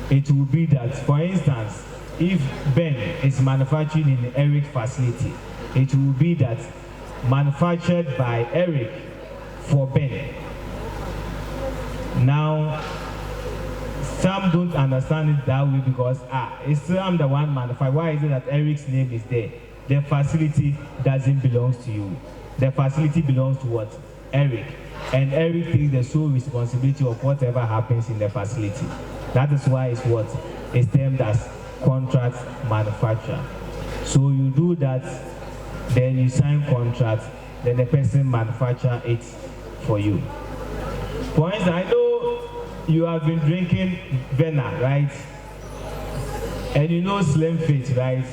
it will be that, for instance, if Ben is manufacturing in Eric's facility, it will be that manufactured by Eric for Ben. Now, some don't understand it that way because it's still I'm the one manufacturer. Why is it that Eric's name is there? The facility doesn't belong to you. The facility belongs to what? Eric. And Eric takes the sole responsibility of whatever happens in the facility. That is why it's what? It's termed as contract manufacturer. So you do that, then you sign contract, then the person manufacture it for you. For instance, I know you have been drinking Vena, right? And you know Slim Fit, right?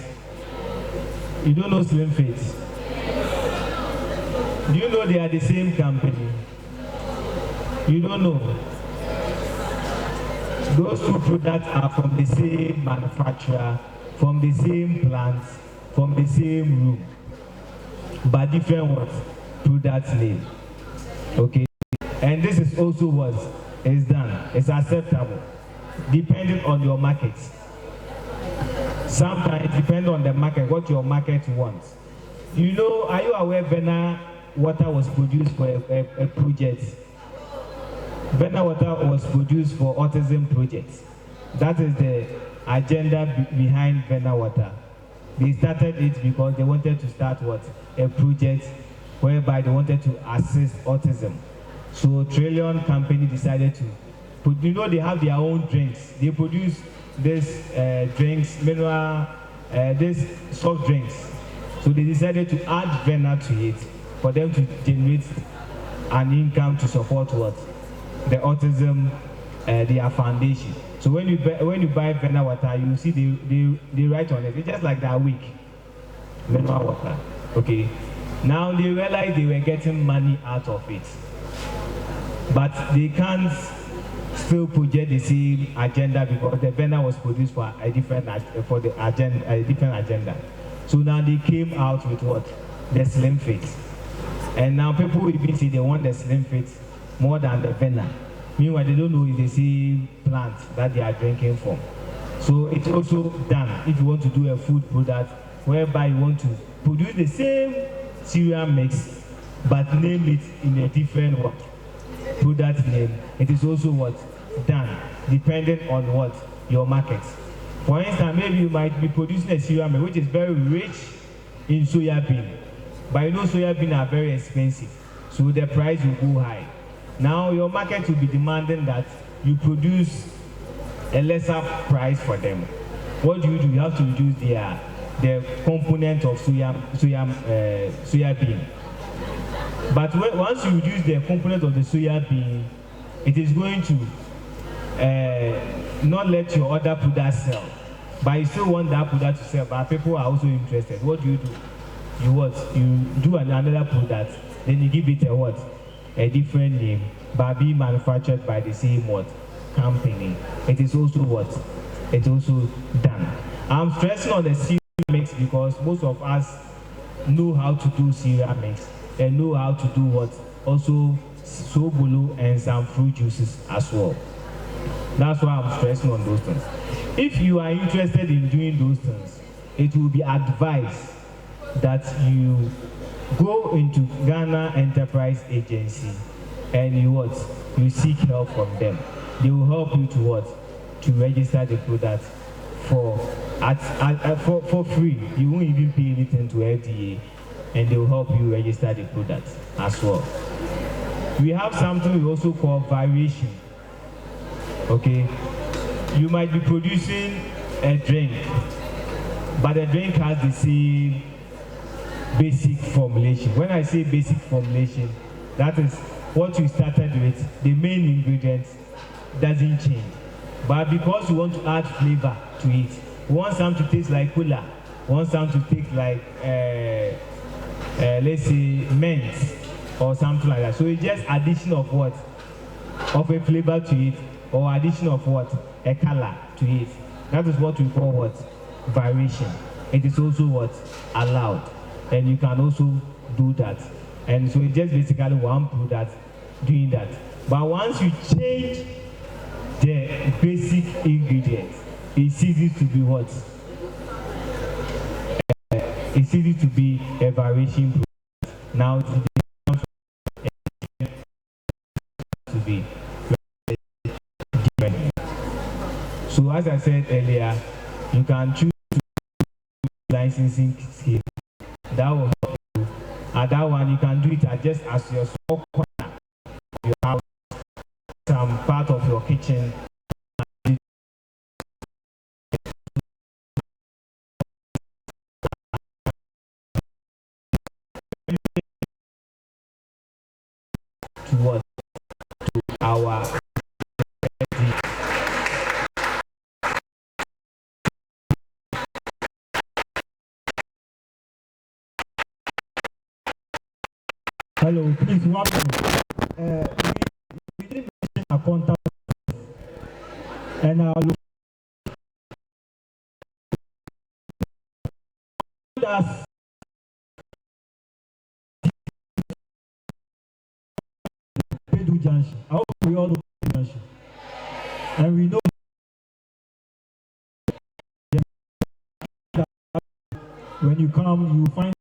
You don't know Slim Fit. Do you know they are the same company? You don't know. Those two products are from the same manufacturer, from the same plant, from the same room, but different what? Product name. Okay? And this is also what is done. It's acceptable, depending on your market. Sometimes it depends on the market, what your market wants. You know, are you aware Vena water was produced for a project? Vena water was produced for autism projects. That is the agenda behind Vena water. They started it because they wanted to start what? A project whereby they wanted to assist autism. So Trillion company decided to put, you know, they have their own drinks. They produce this drinks, mineral, this soft drinks. So they decided to add Vena to it for them to generate an income to support what? The autism, their foundation. So when you buy Vena water, you see they write on it. It's just like that week, mineral water. Okay. Now they realized they were getting money out of it, but they can't still project the same agenda because the Vena was produced for a different agenda. So now they came out with what? The Slim Fit. And now people even say they want the Slim Fit more than the Vena. Meanwhile, they don't know if they see plants that they are drinking from. So it's also done if you want to do a food product whereby you want to produce the same cereal mix but name it in a different what? Product name. It is also what? Done, depending on what? Your market. For instance, maybe you might be producing a cereal mix which is very rich in soya bean. But you know soya bean are very expensive, so the price will go high. Now your market will be demanding that you produce a lesser price for them. What do? You have to reduce the component of soya bean. But once you reduce the component of the soya bean, it is going to not let your other products sell. But you still want that product to sell, but people are also interested. What do? You what? You do another product, then you give it a what? A different name, but be manufactured by the same what? Company. It is also what? It's also done. I'm stressing on the cereal mix because most of us know how to do cereal mix and know how to do what? Also sobolo and some fruit juices as well. That's why I'm stressing on those things. If you are interested in doing those things, it will be advised that you go into Ghana Enterprise Agency and you what? You seek help from them. They will help you to what? To register the product for free. You won't even pay anything to FDA, and they will help you register the product as well. We have something we also call variation. Okay, you might be producing a drink, but the drink has the same basic formulation. When I say basic formulation, that is what you started with, the main ingredients doesn't change. But because we want to add flavor to it, we want some to taste like cola, we want some to taste like, let's say, mint or something like that. So it's just addition of what? Of a flavor to it, or addition of what? A color to it. That is what we call what? Variation. It is also what? Allowed. And you can also do that. And so it's just basically one product doing that. But once you change the basic ingredients, it ceases to be what? It ceases to be a variation product. Now it becomes to be different. So as I said earlier, you can choose licensing scheme. That will help you. At that one, you can do it just as your small corner of your house, some part of your kitchen. To what? To our hello, please, one minute. We didn't mention our contact and our location. Pedu Junction. I hope we all know Pedu Junction. And we know that when you come, you find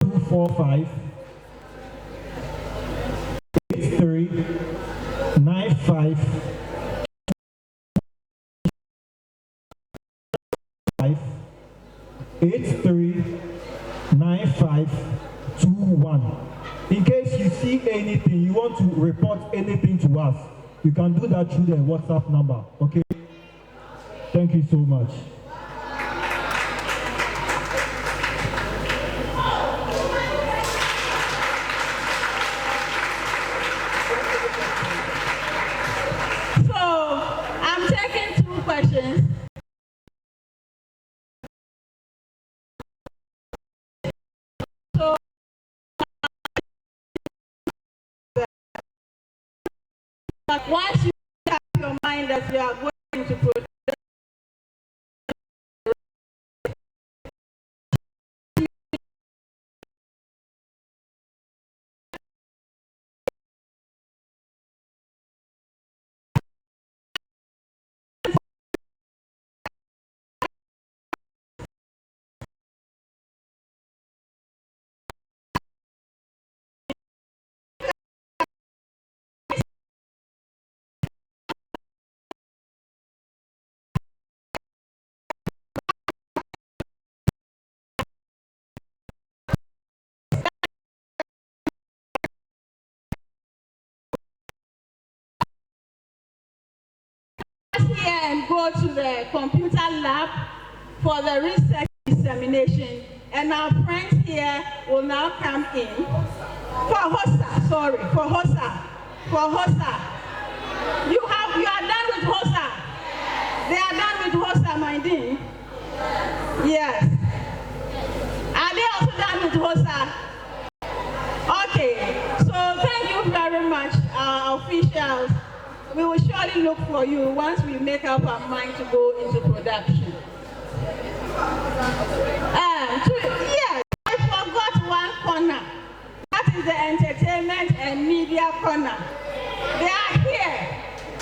245 83 95 839521. In case you see anything, you want to report anything to us, you can do that through the WhatsApp number. Okay? Thank you so much. Questions. So once you have your mind that you are going to produce, here and go to the computer lab for the research dissemination, and our friends here will now come in for HOSA. Sorry, for HOSA. For HOSA. You are done with HOSA. They are done with HOSA, my dear. Yes. Are they also done with HOSA? Okay. So thank you very much, our officials. We will surely look for you once we make up our mind to go into production. Yes, I forgot one corner. That is the entertainment and media corner. They are here.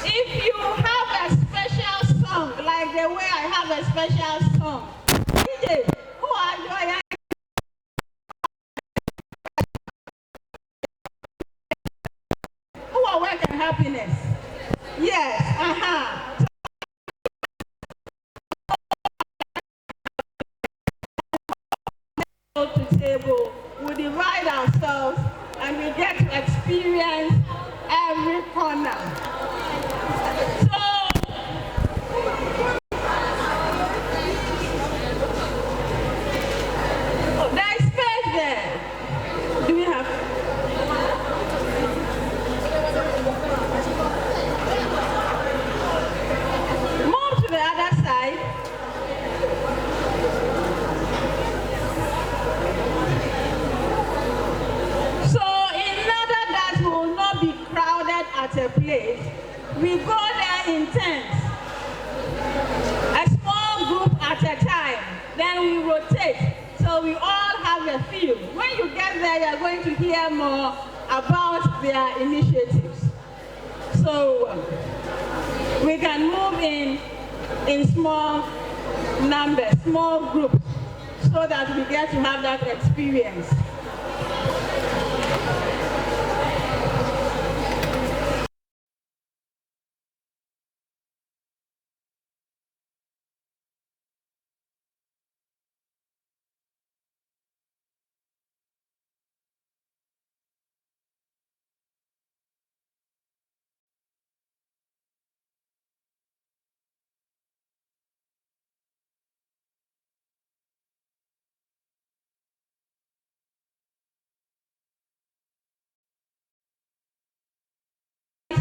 If you have a special song, like the way I have a special song, DJ, who are you? Who are work and happiness? Yes, to table, we divide ourselves and we get to experience every corner. So, there is space there. at a place, we go there in tents, a small group at a time, then we rotate, so we all have a feel. When you get there, you're going to hear more about their initiatives. So we can move in small numbers, small groups, so that we get to have that experience.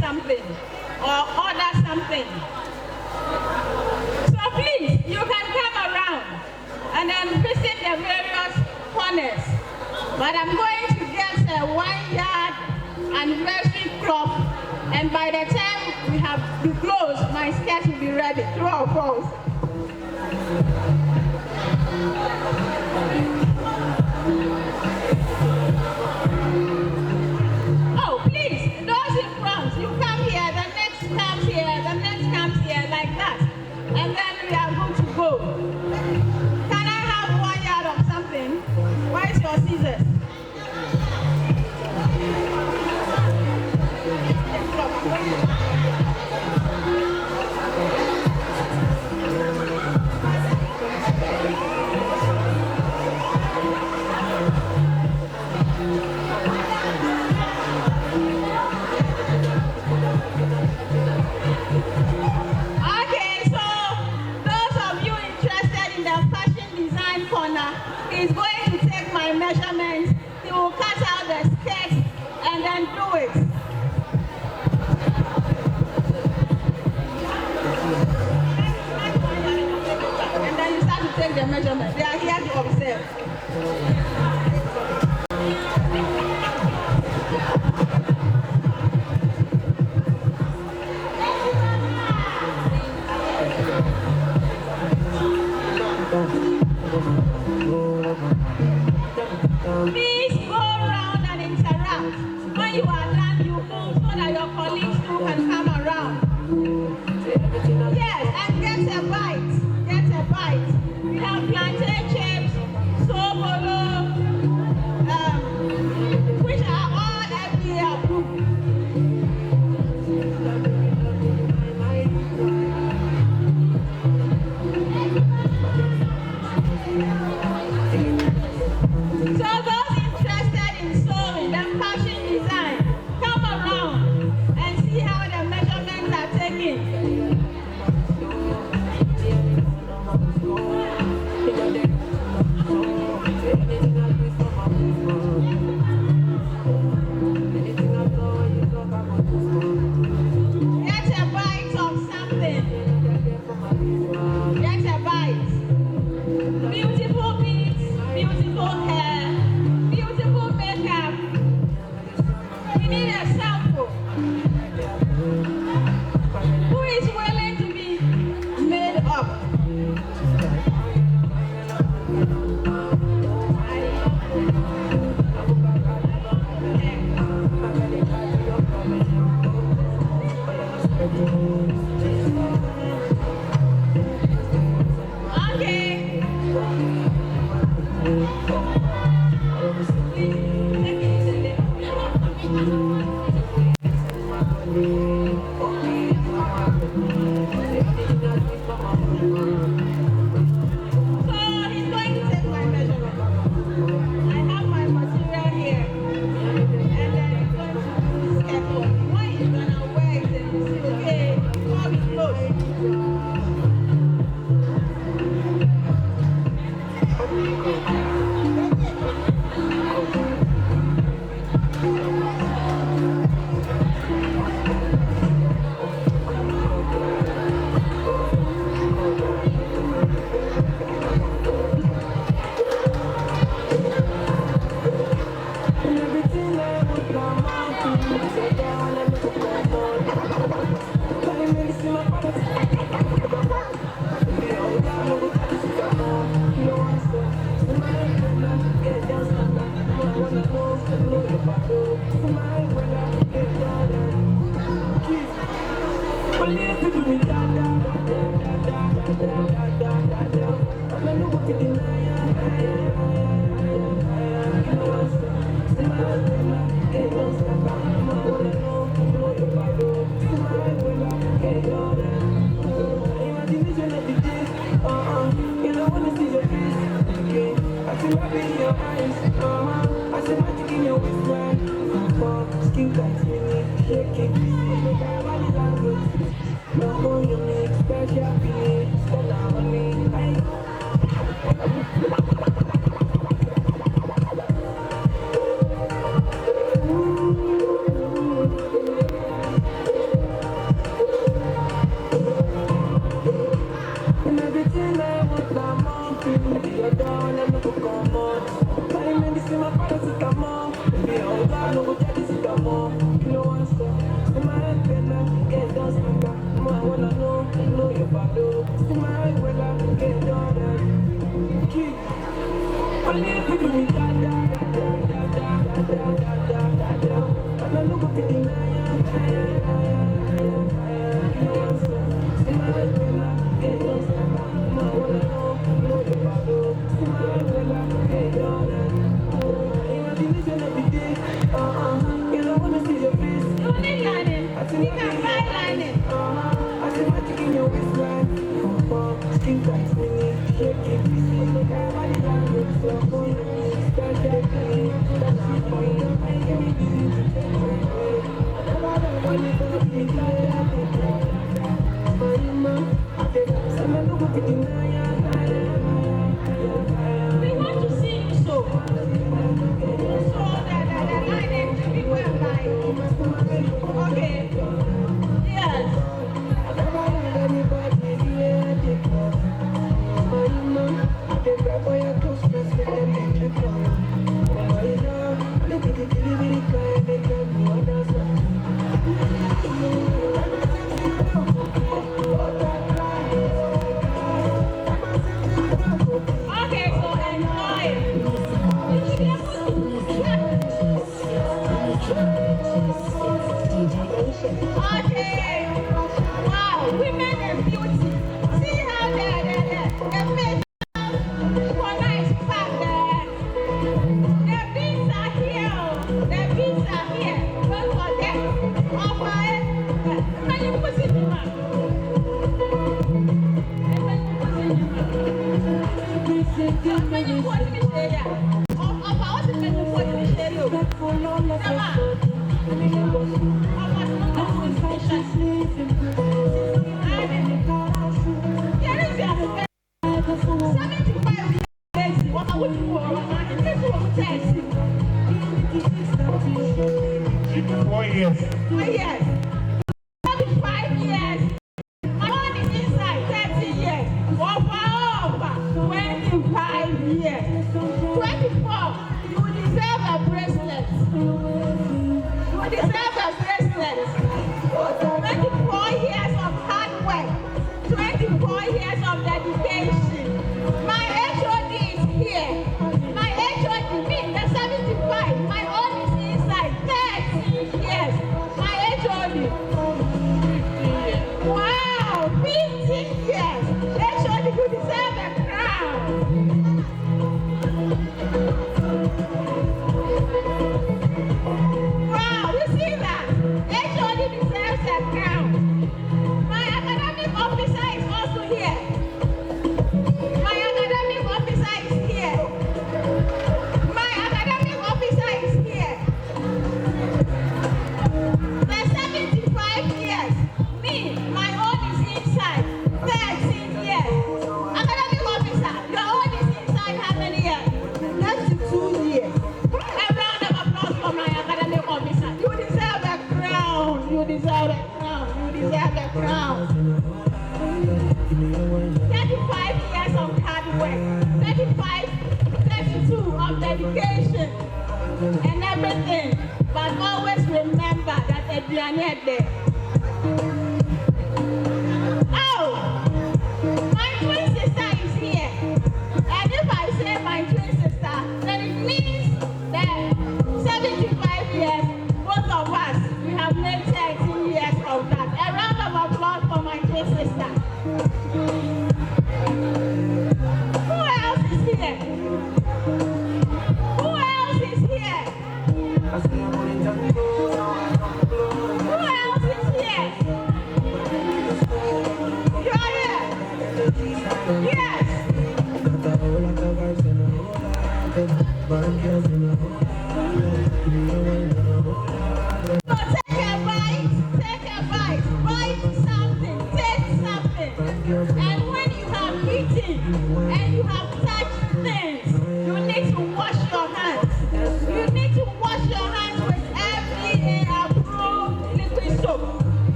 Something or order something. So please, you can come around and then visit the various corners. But I'm going to get a 1 yard anniversary crop, and by the time we have to close, my skirt will be ready. True or false? Oh, please, those in front, you come here, the next comes here, the next comes here, like that. And then we are good to go. Can I have 1 yard of something? Where's your scissors? He's going to take my measurements, he will cut out the skirt and then do it. And then you start to take the measurements. They are here to observe. Please go around and interact. When you are done, you move so that your colleagues too can come around. Yes, and get a bite. Get a bite. We have plantain chips, sobolo, which are all FDA approved. So those interested in sewing and fashion design, in your waistline, skin tight, shaking, body language. No more unique, special being, stand out on me. And everything I want, I'm on. You're down and no come on. My medicine, my paracetamol. Baby, oh God, no go get this more. You know one step. In my head, better, get done smoker. I wanna know your body. In my head, better, get done. Keep. Only if you do me da da da da da da da da da da. And I look up to the night. You know one step. In my head, better, get done smoker. I wanna know your body. In my head, better, get done. Imagination every day. You don't wanna see your face. You need lining. You can buy lining. I see magic in your waistline. Skin tight, mini, shaking, body language, so cool. Special thing, that's it for you. Give me easy to take my way. I never done when you don't be tired. I'm a look at the We want to see you so. So that lining we will buy. Okay. Yes. Okay, so enjoy. Okay. Wow, women and beauty. See how they're made for nice back there. Their beats are here. Their beats are here. Well, for them. Offer it. Can you put it in your mouth? Can you put it in there? Offer what is meant to put in the shade? Yes. 35 years. My one is inside 30 years. Over 25 years. 24. You deserve a bracelet. You deserve a bracelet. 24 years of hard work. 24 years of dedication. My HOD is here. My HOD means the 75. My own is inside 30 years. My HOD. Wow, 15 years. HOD, you deserve a crown. Wow, you see that? HOD deserves a crown. My academic officer is also here. My academic officer is here. My academic officer is here. The 75 years. Me, my own is inside. 13 years. Academic officer, your own is inside how many years? 32 years. A round of applause for my academic officer. You deserve a crown. You deserve a crown. You deserve a crown. 35 years of hard work. 32 of dedication and everything. But always remember that Adriana there. Oh, my twin sister is here. And if I say my twin sister, then it means that 75 years, both of us, we have made 13 years of that. A round of applause for my twin sister. Who else is here? Who else is here? Who else is here? You are here? Yes.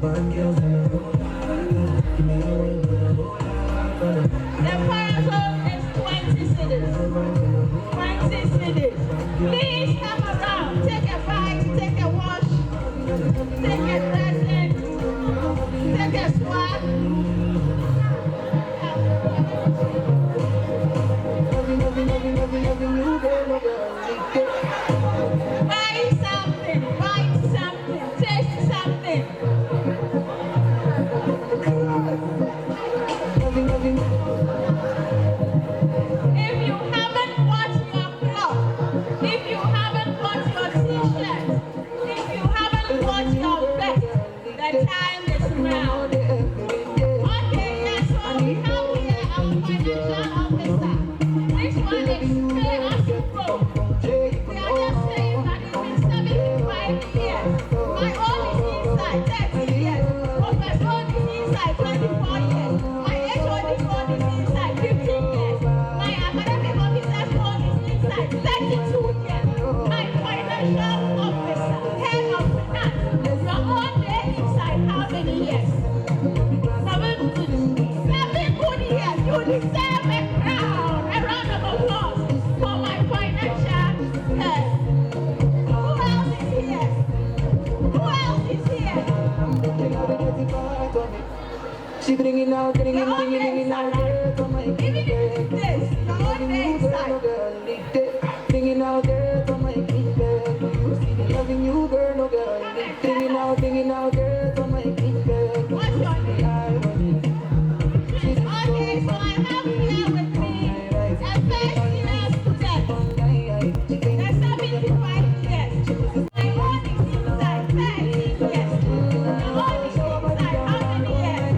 The parasol is 20 cities. 20 cities. Please come around. Take a bite, take a wash, take a dressing, take a swab. Buy something, taste something. If you haven't bought your cloth, if you haven't bought your t-shirt, if you haven't bought your vest, the time is now. Okay, yes, so we have here our financial officer. This one is pay as you go. We are just saying that it's been 75 years. My own is inside 30 years. Professor own is inside 24 years. My HOD own is inside 15 years. My academic officer's own is inside 32 years. My financial officer, head of finance, your own day inside how many years? 7 good years. You deserve a crown, a round of applause for my financial head. Who else is here? Who else is here? She bringing out, Even if it's this, your own day inside. bringing out girl to my big bed. Loving you, girl, no girl. Bringing out girl to my big bed. What's your name? Okay, so I have here with me a first year student. There's 75 years. My own is inside 13 years. Your own is inside how many years?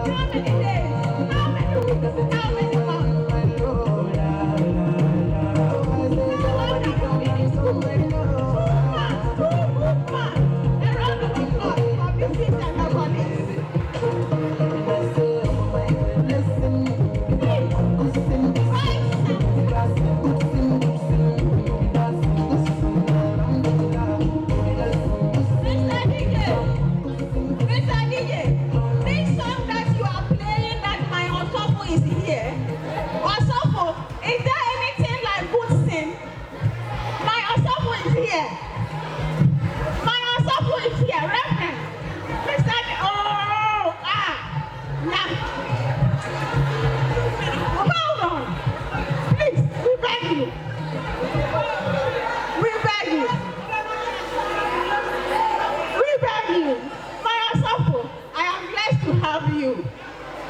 How many days? How many weeks? How many months?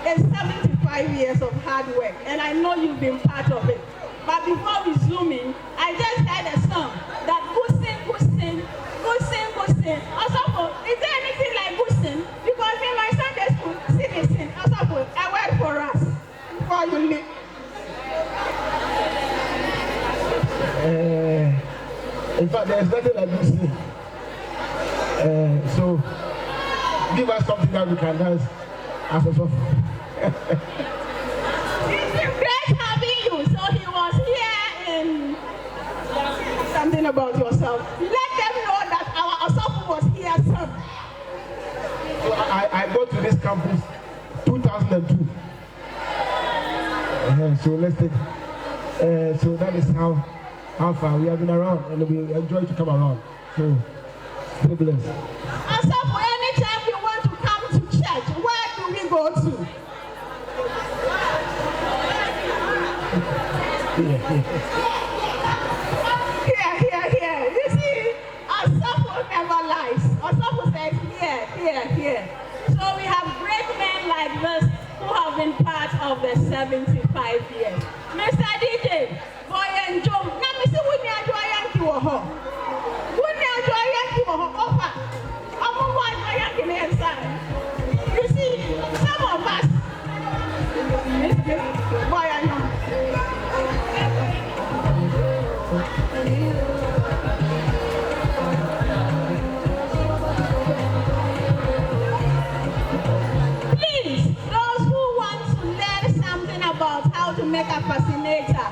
It's 75 years of hard work, and I know you've been part of it. But before resuming, I just heard a song that Gusin. Also, is there anything like Gusin? Because in my Sunday school, sing. Also, a word for us before you leave. In fact, there's nothing like Gusin. So, give us something that we can dance as a song. It's been great having you. So he was here in something about yourself. Let them know that our Asafu was here some. So I got to this campus 2002. So let's take. So that is how far we have been around, and we enjoy to come around. So stay blessed. Asafu, anytime you want to come to church, where do we go to? Here. You see, Asafu never lies. Asafu says here. So we have great men like this who have been part of the 75 years. Mr. DJ, boy and Joe, now Mr. Wunya Joyanki Woho. Offer. I'm Joyanki inside. You see, some of us, boy and Joe. Please, those who want to learn something about how to make a fascinator,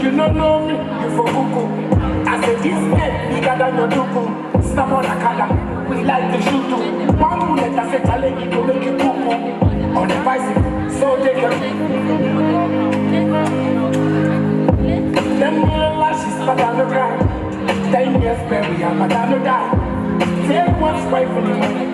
You don't know me, you for Buku. I said this head bigger than your duku. Snap on a color, we like to shoot you. One bullet, I said challenge you to make you cuckoo. On the bicycle, so take your Them lashes, Madame the grind. 10 years, baby, I'm Madame the die. Take what's right for the money.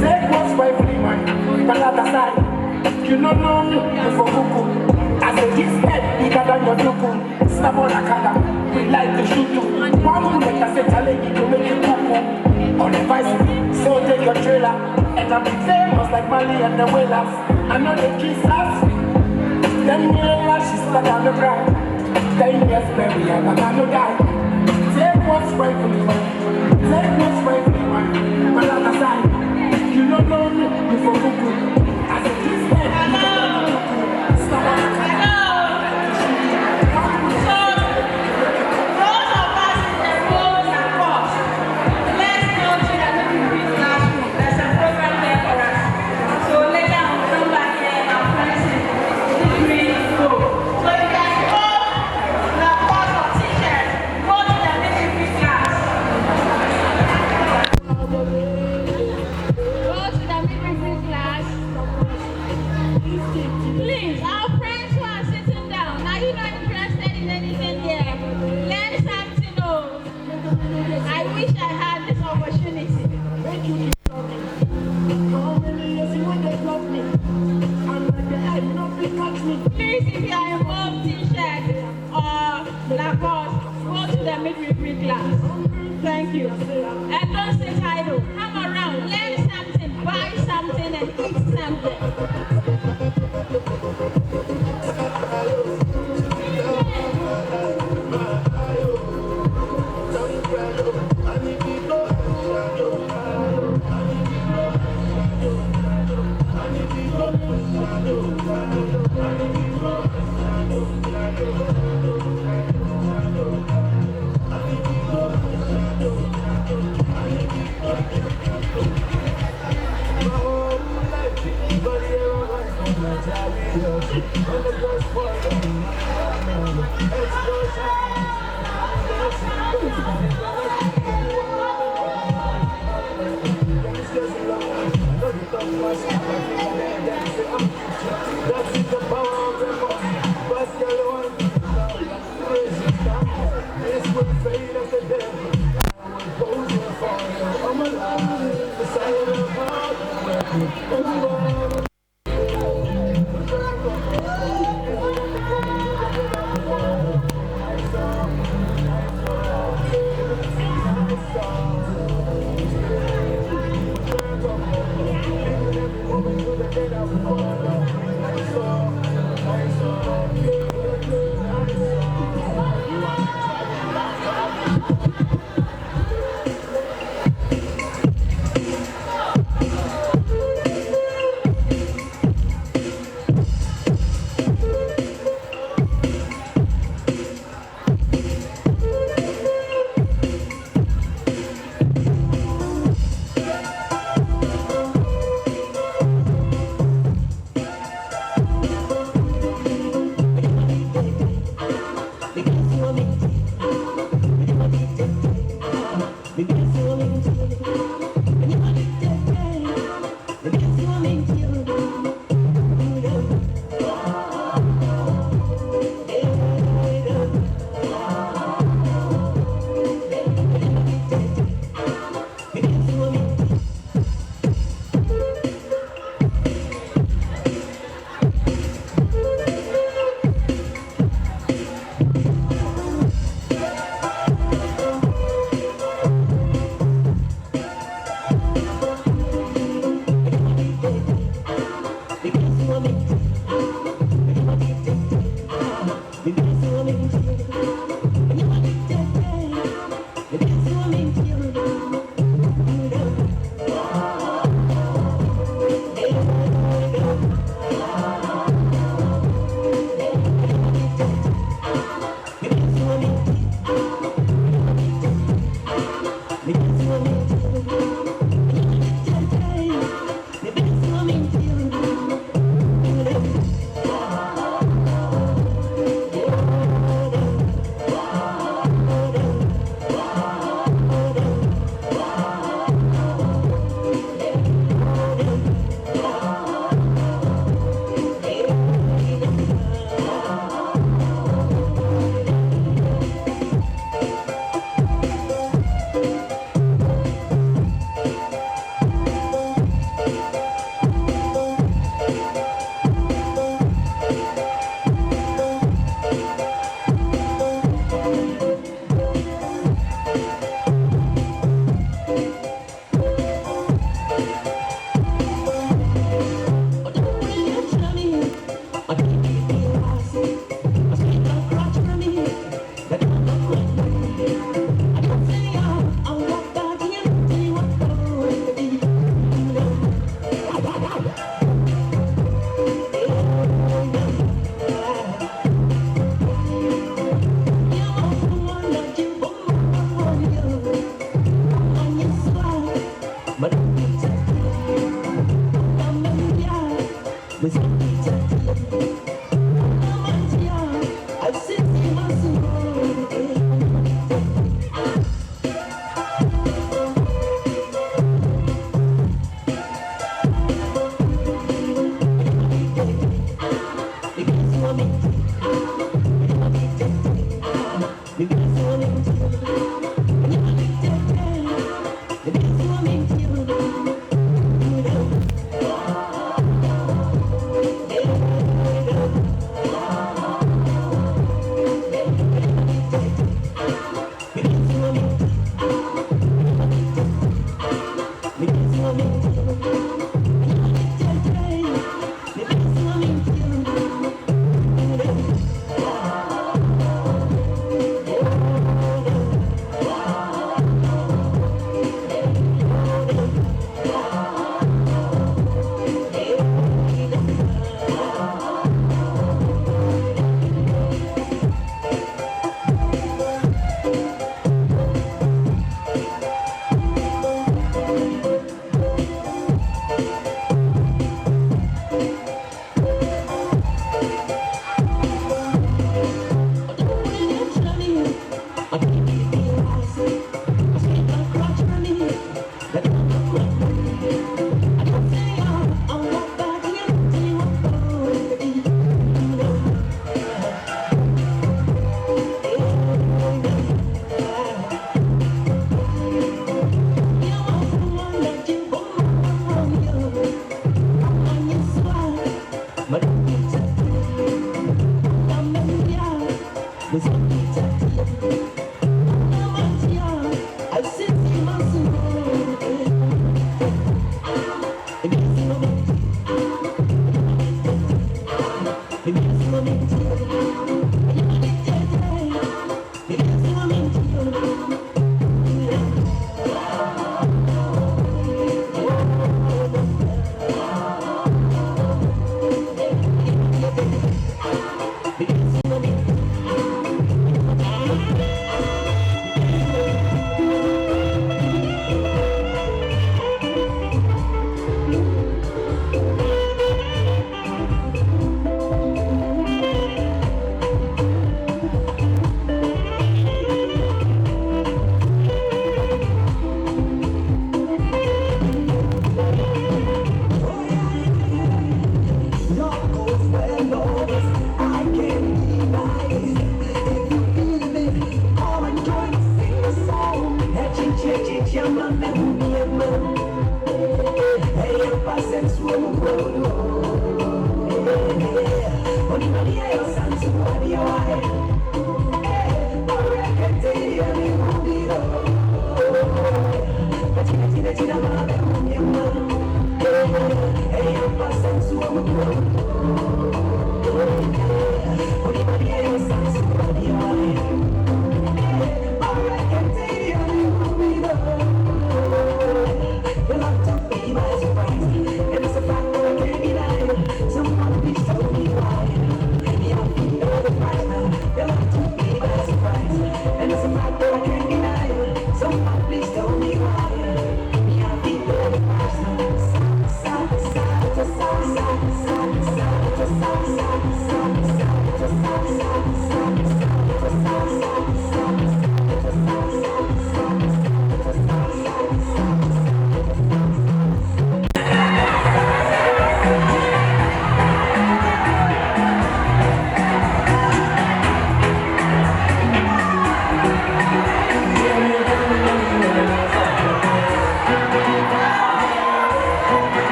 Take what's right for the money. But at the side, you don't know me, you for Buku. I said this head bigger than your duku. Snap on a color, we like to shoot you. One bullet, I said challenge you to make you cuckoo. On the bicycle, so take your trailer. And I'm famous like Mali and the Whalers. I know they kiss us. Them lashes, Madame the grind. 10 years, baby, I'm gonna die. Take what's right for the money. Take what's right for the money. But on the side, you don't know me, you for Buku. I said this head, you don't know Buku. Stop on the car. wish I had this opportunity. Make you keep talking. How many years you want to love me? I'm like the head, nothing touch me. Please, if you are involved t-shirt or Lacoste, go to the midwifery class. Thank you. And don't sit idle. Come around, learn something, buy something, and eat something.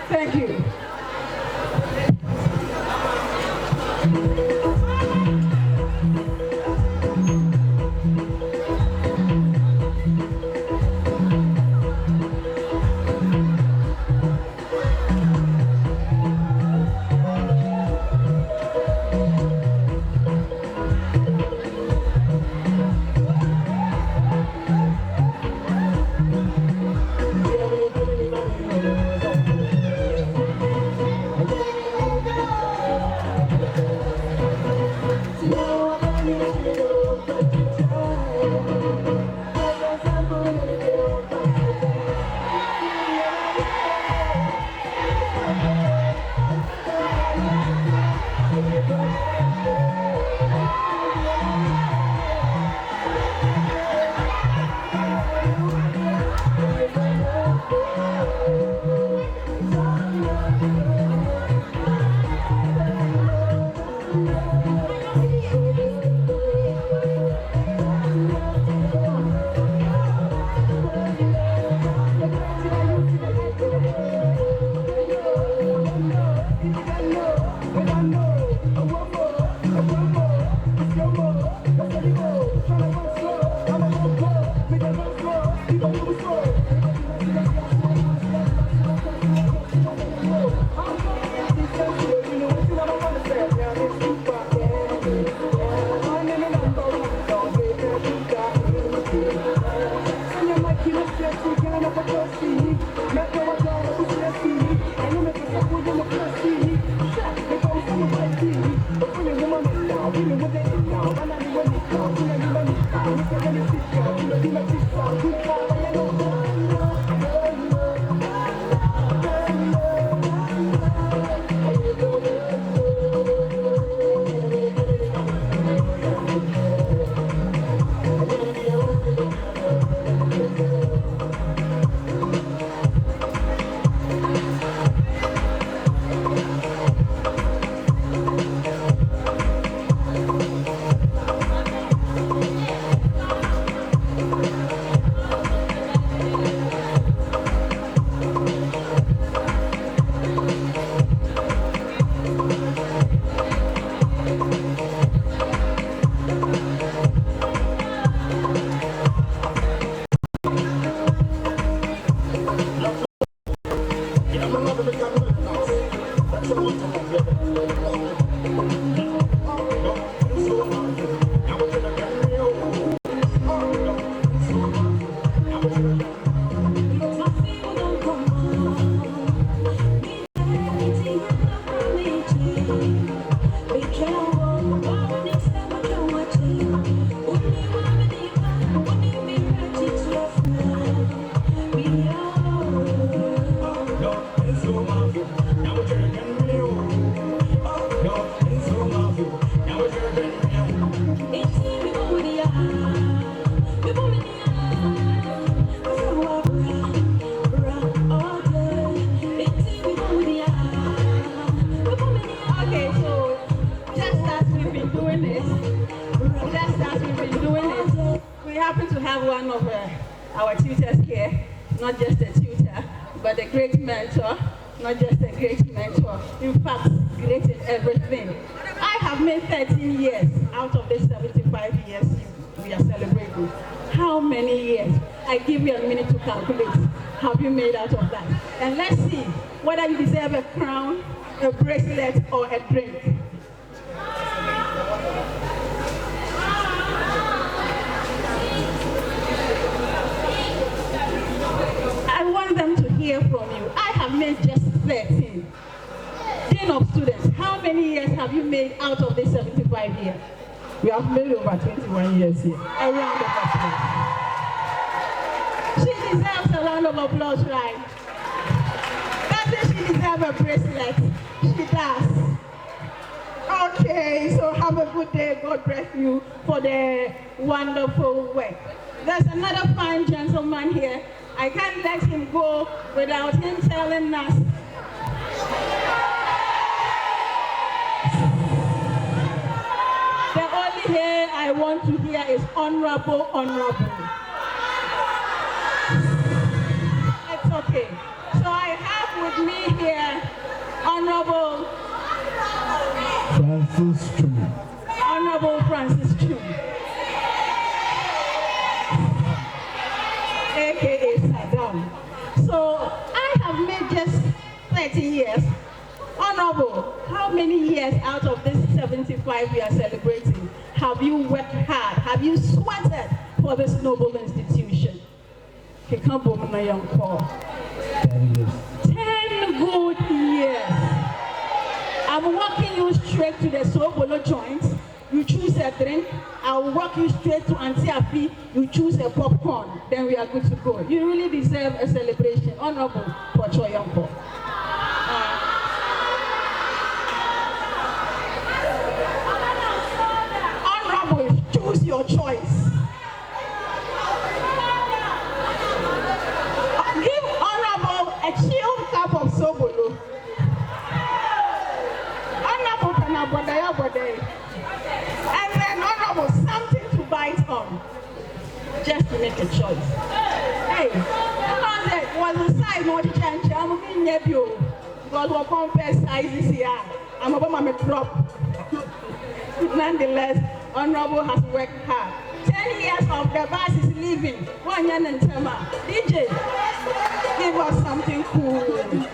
Thank you. happen to have one of our tutors here, not just a tutor, but a great mentor, not just a great mentor, in fact, great in everything. I have made 13 years out of the 75 years we are celebrating. How many years? I give you a minute to calculate. Have you made out of that? And let's see whether you deserve a crown, a bracelet, or a drink. I want them to hear from you. I have made just 13. Dean of students, how many years have you made out of this 75 years? We have made over 21 years here. A round of applause. She deserves a round of applause, right? Doesn't she deserve a bracelet? She does. Okay, so have a good day. God bless you for the wonderful work. There's another fine gentleman here. I can't let him go without him telling us. The only here I want to hear is honorable, honorable. It's okay. So I have with me here Honorable Francis Chu. Honorable Francis Chu, aka Saddam. So I have made just 30 years. Honorable, how many years out of this 75 we are celebrating have you worked hard? Have you sweated for this noble institution? 10 years. 10 good years. I'm walking you straight to the Sobolo joint. You choose a drink. I'll walk you straight to Auntie Afi. You choose a popcorn. Then we are good to go. You really deserve a celebration. Honorable Pocho Yonko. Honorable, choose your choice. Give Honorable a chilled cup of Sobolo. Honorable Panabodaya Bodaya. And then Honorable something to bite on. Just to make a choice. Hey, was the size not the chance? I'm being nebule. Because we'll compare sizes here. I'm about my drop. Nonetheless, Honorable has worked hard. 10 years of the bus is leaving. 1 year and Tema. DJ, give us something cool.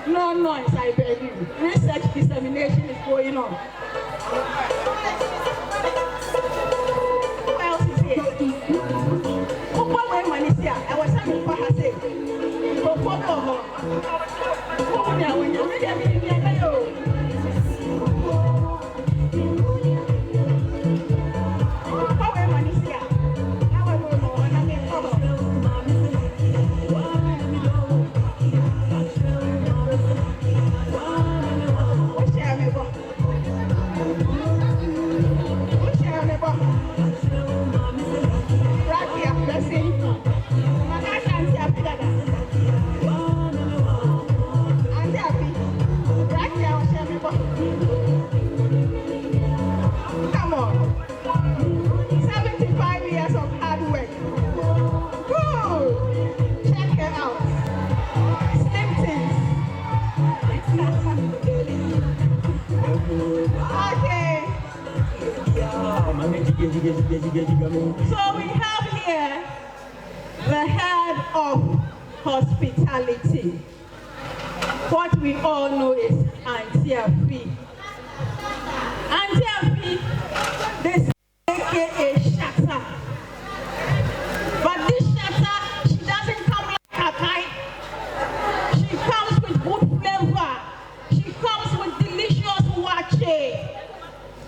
No noise, I beg you. Research dissemination is going on. Who else is here? Who is here? I was having for her say. Go follow her. Come on. 75 years of hard work. Good. Check her out. Slim things. Okay. So we have here the head of hospitality. What we all know is Auntie Afi. Auntie Afi, this aka shatter. But this shatter, she doesn't come like her type. She comes with good flavor. She comes with delicious wache.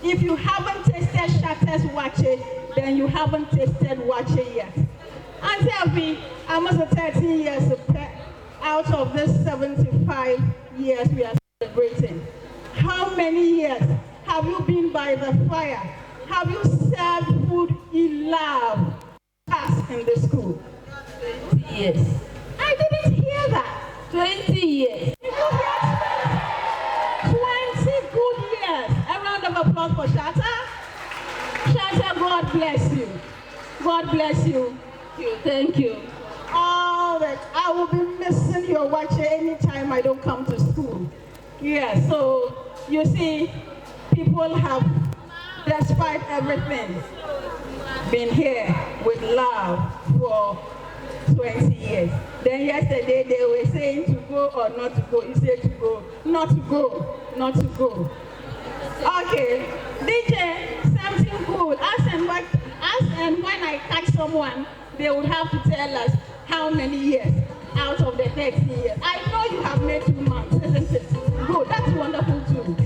If you haven't tasted Shatter's wache, then you haven't tasted wache yet. Auntie Afi, almost 13 years out of this 75 years we are celebrating. How many years have you been by the fire? Have you served food in love? Us in the school. 20 years. I didn't hear that. 20 years. 20 good years. A round of applause for Shatta. Shatta, God bless you. God bless you. Thank you. All that I will be missing your watcher anytime I don't come to school. Yeah, so you see, people have, despite everything, been here with love for 20 years. Then yesterday they were saying to go or not to go. You say to go, not to go, not to go. Okay, DJ, something cool. Ask and when I catch someone, they would have to tell us how many years out of the 30 years. I know you have made 2 months, isn't it? Good, that's wonderful too.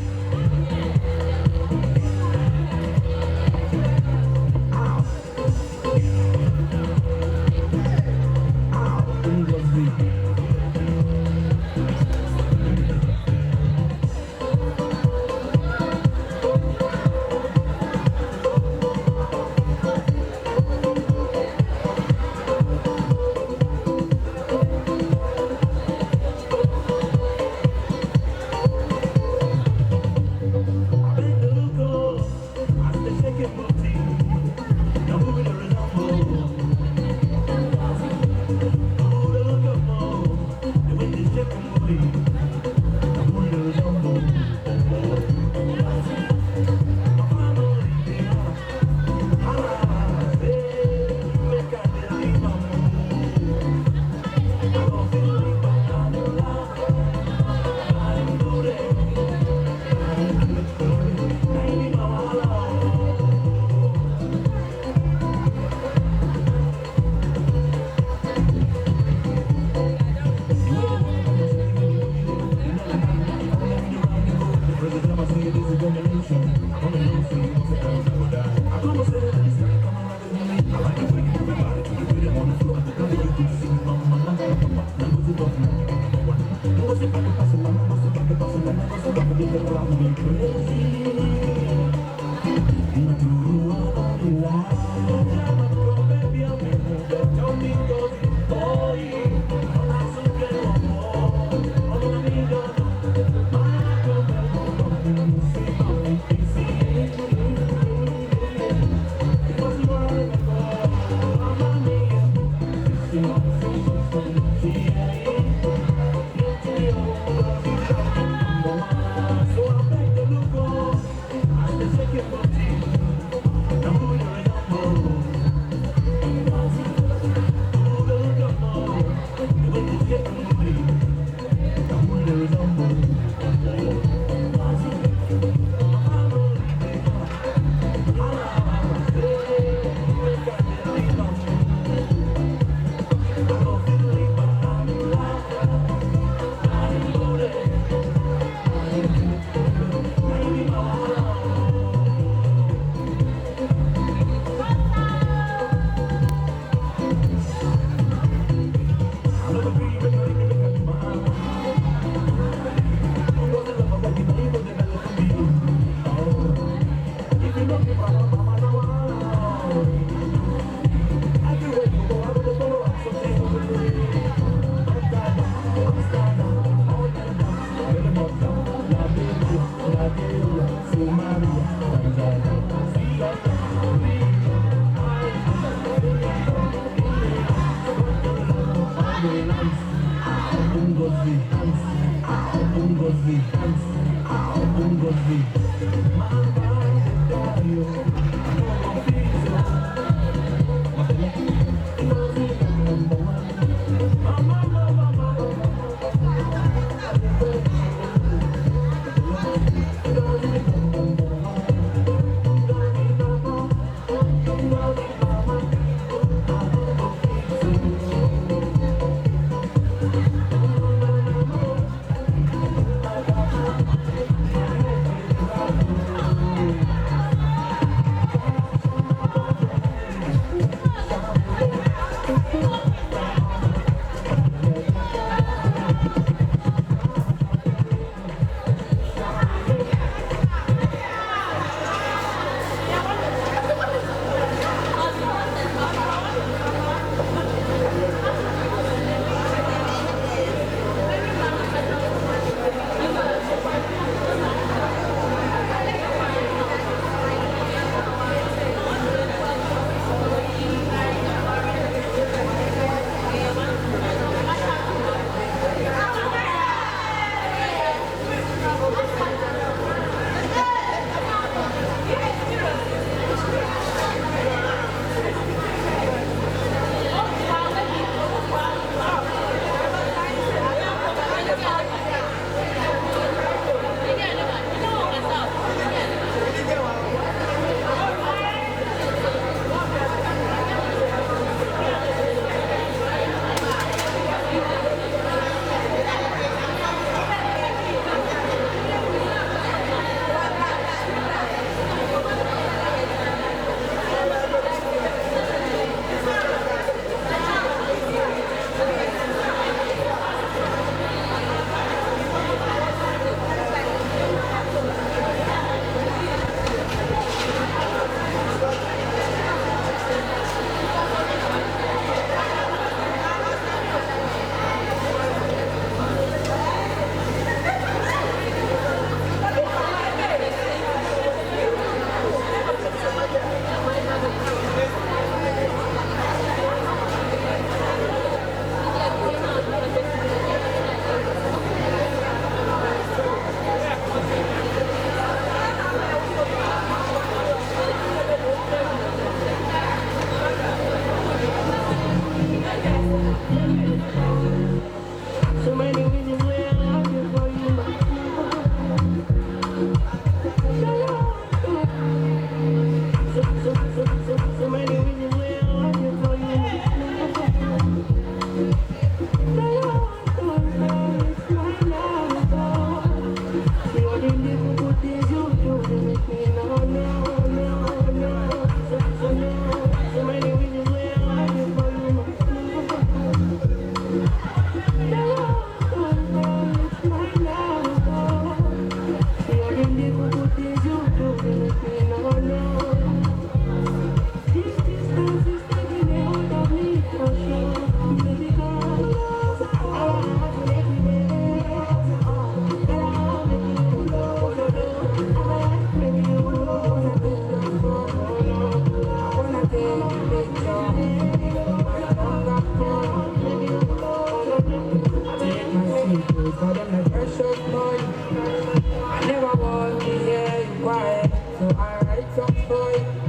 So I write songs for you.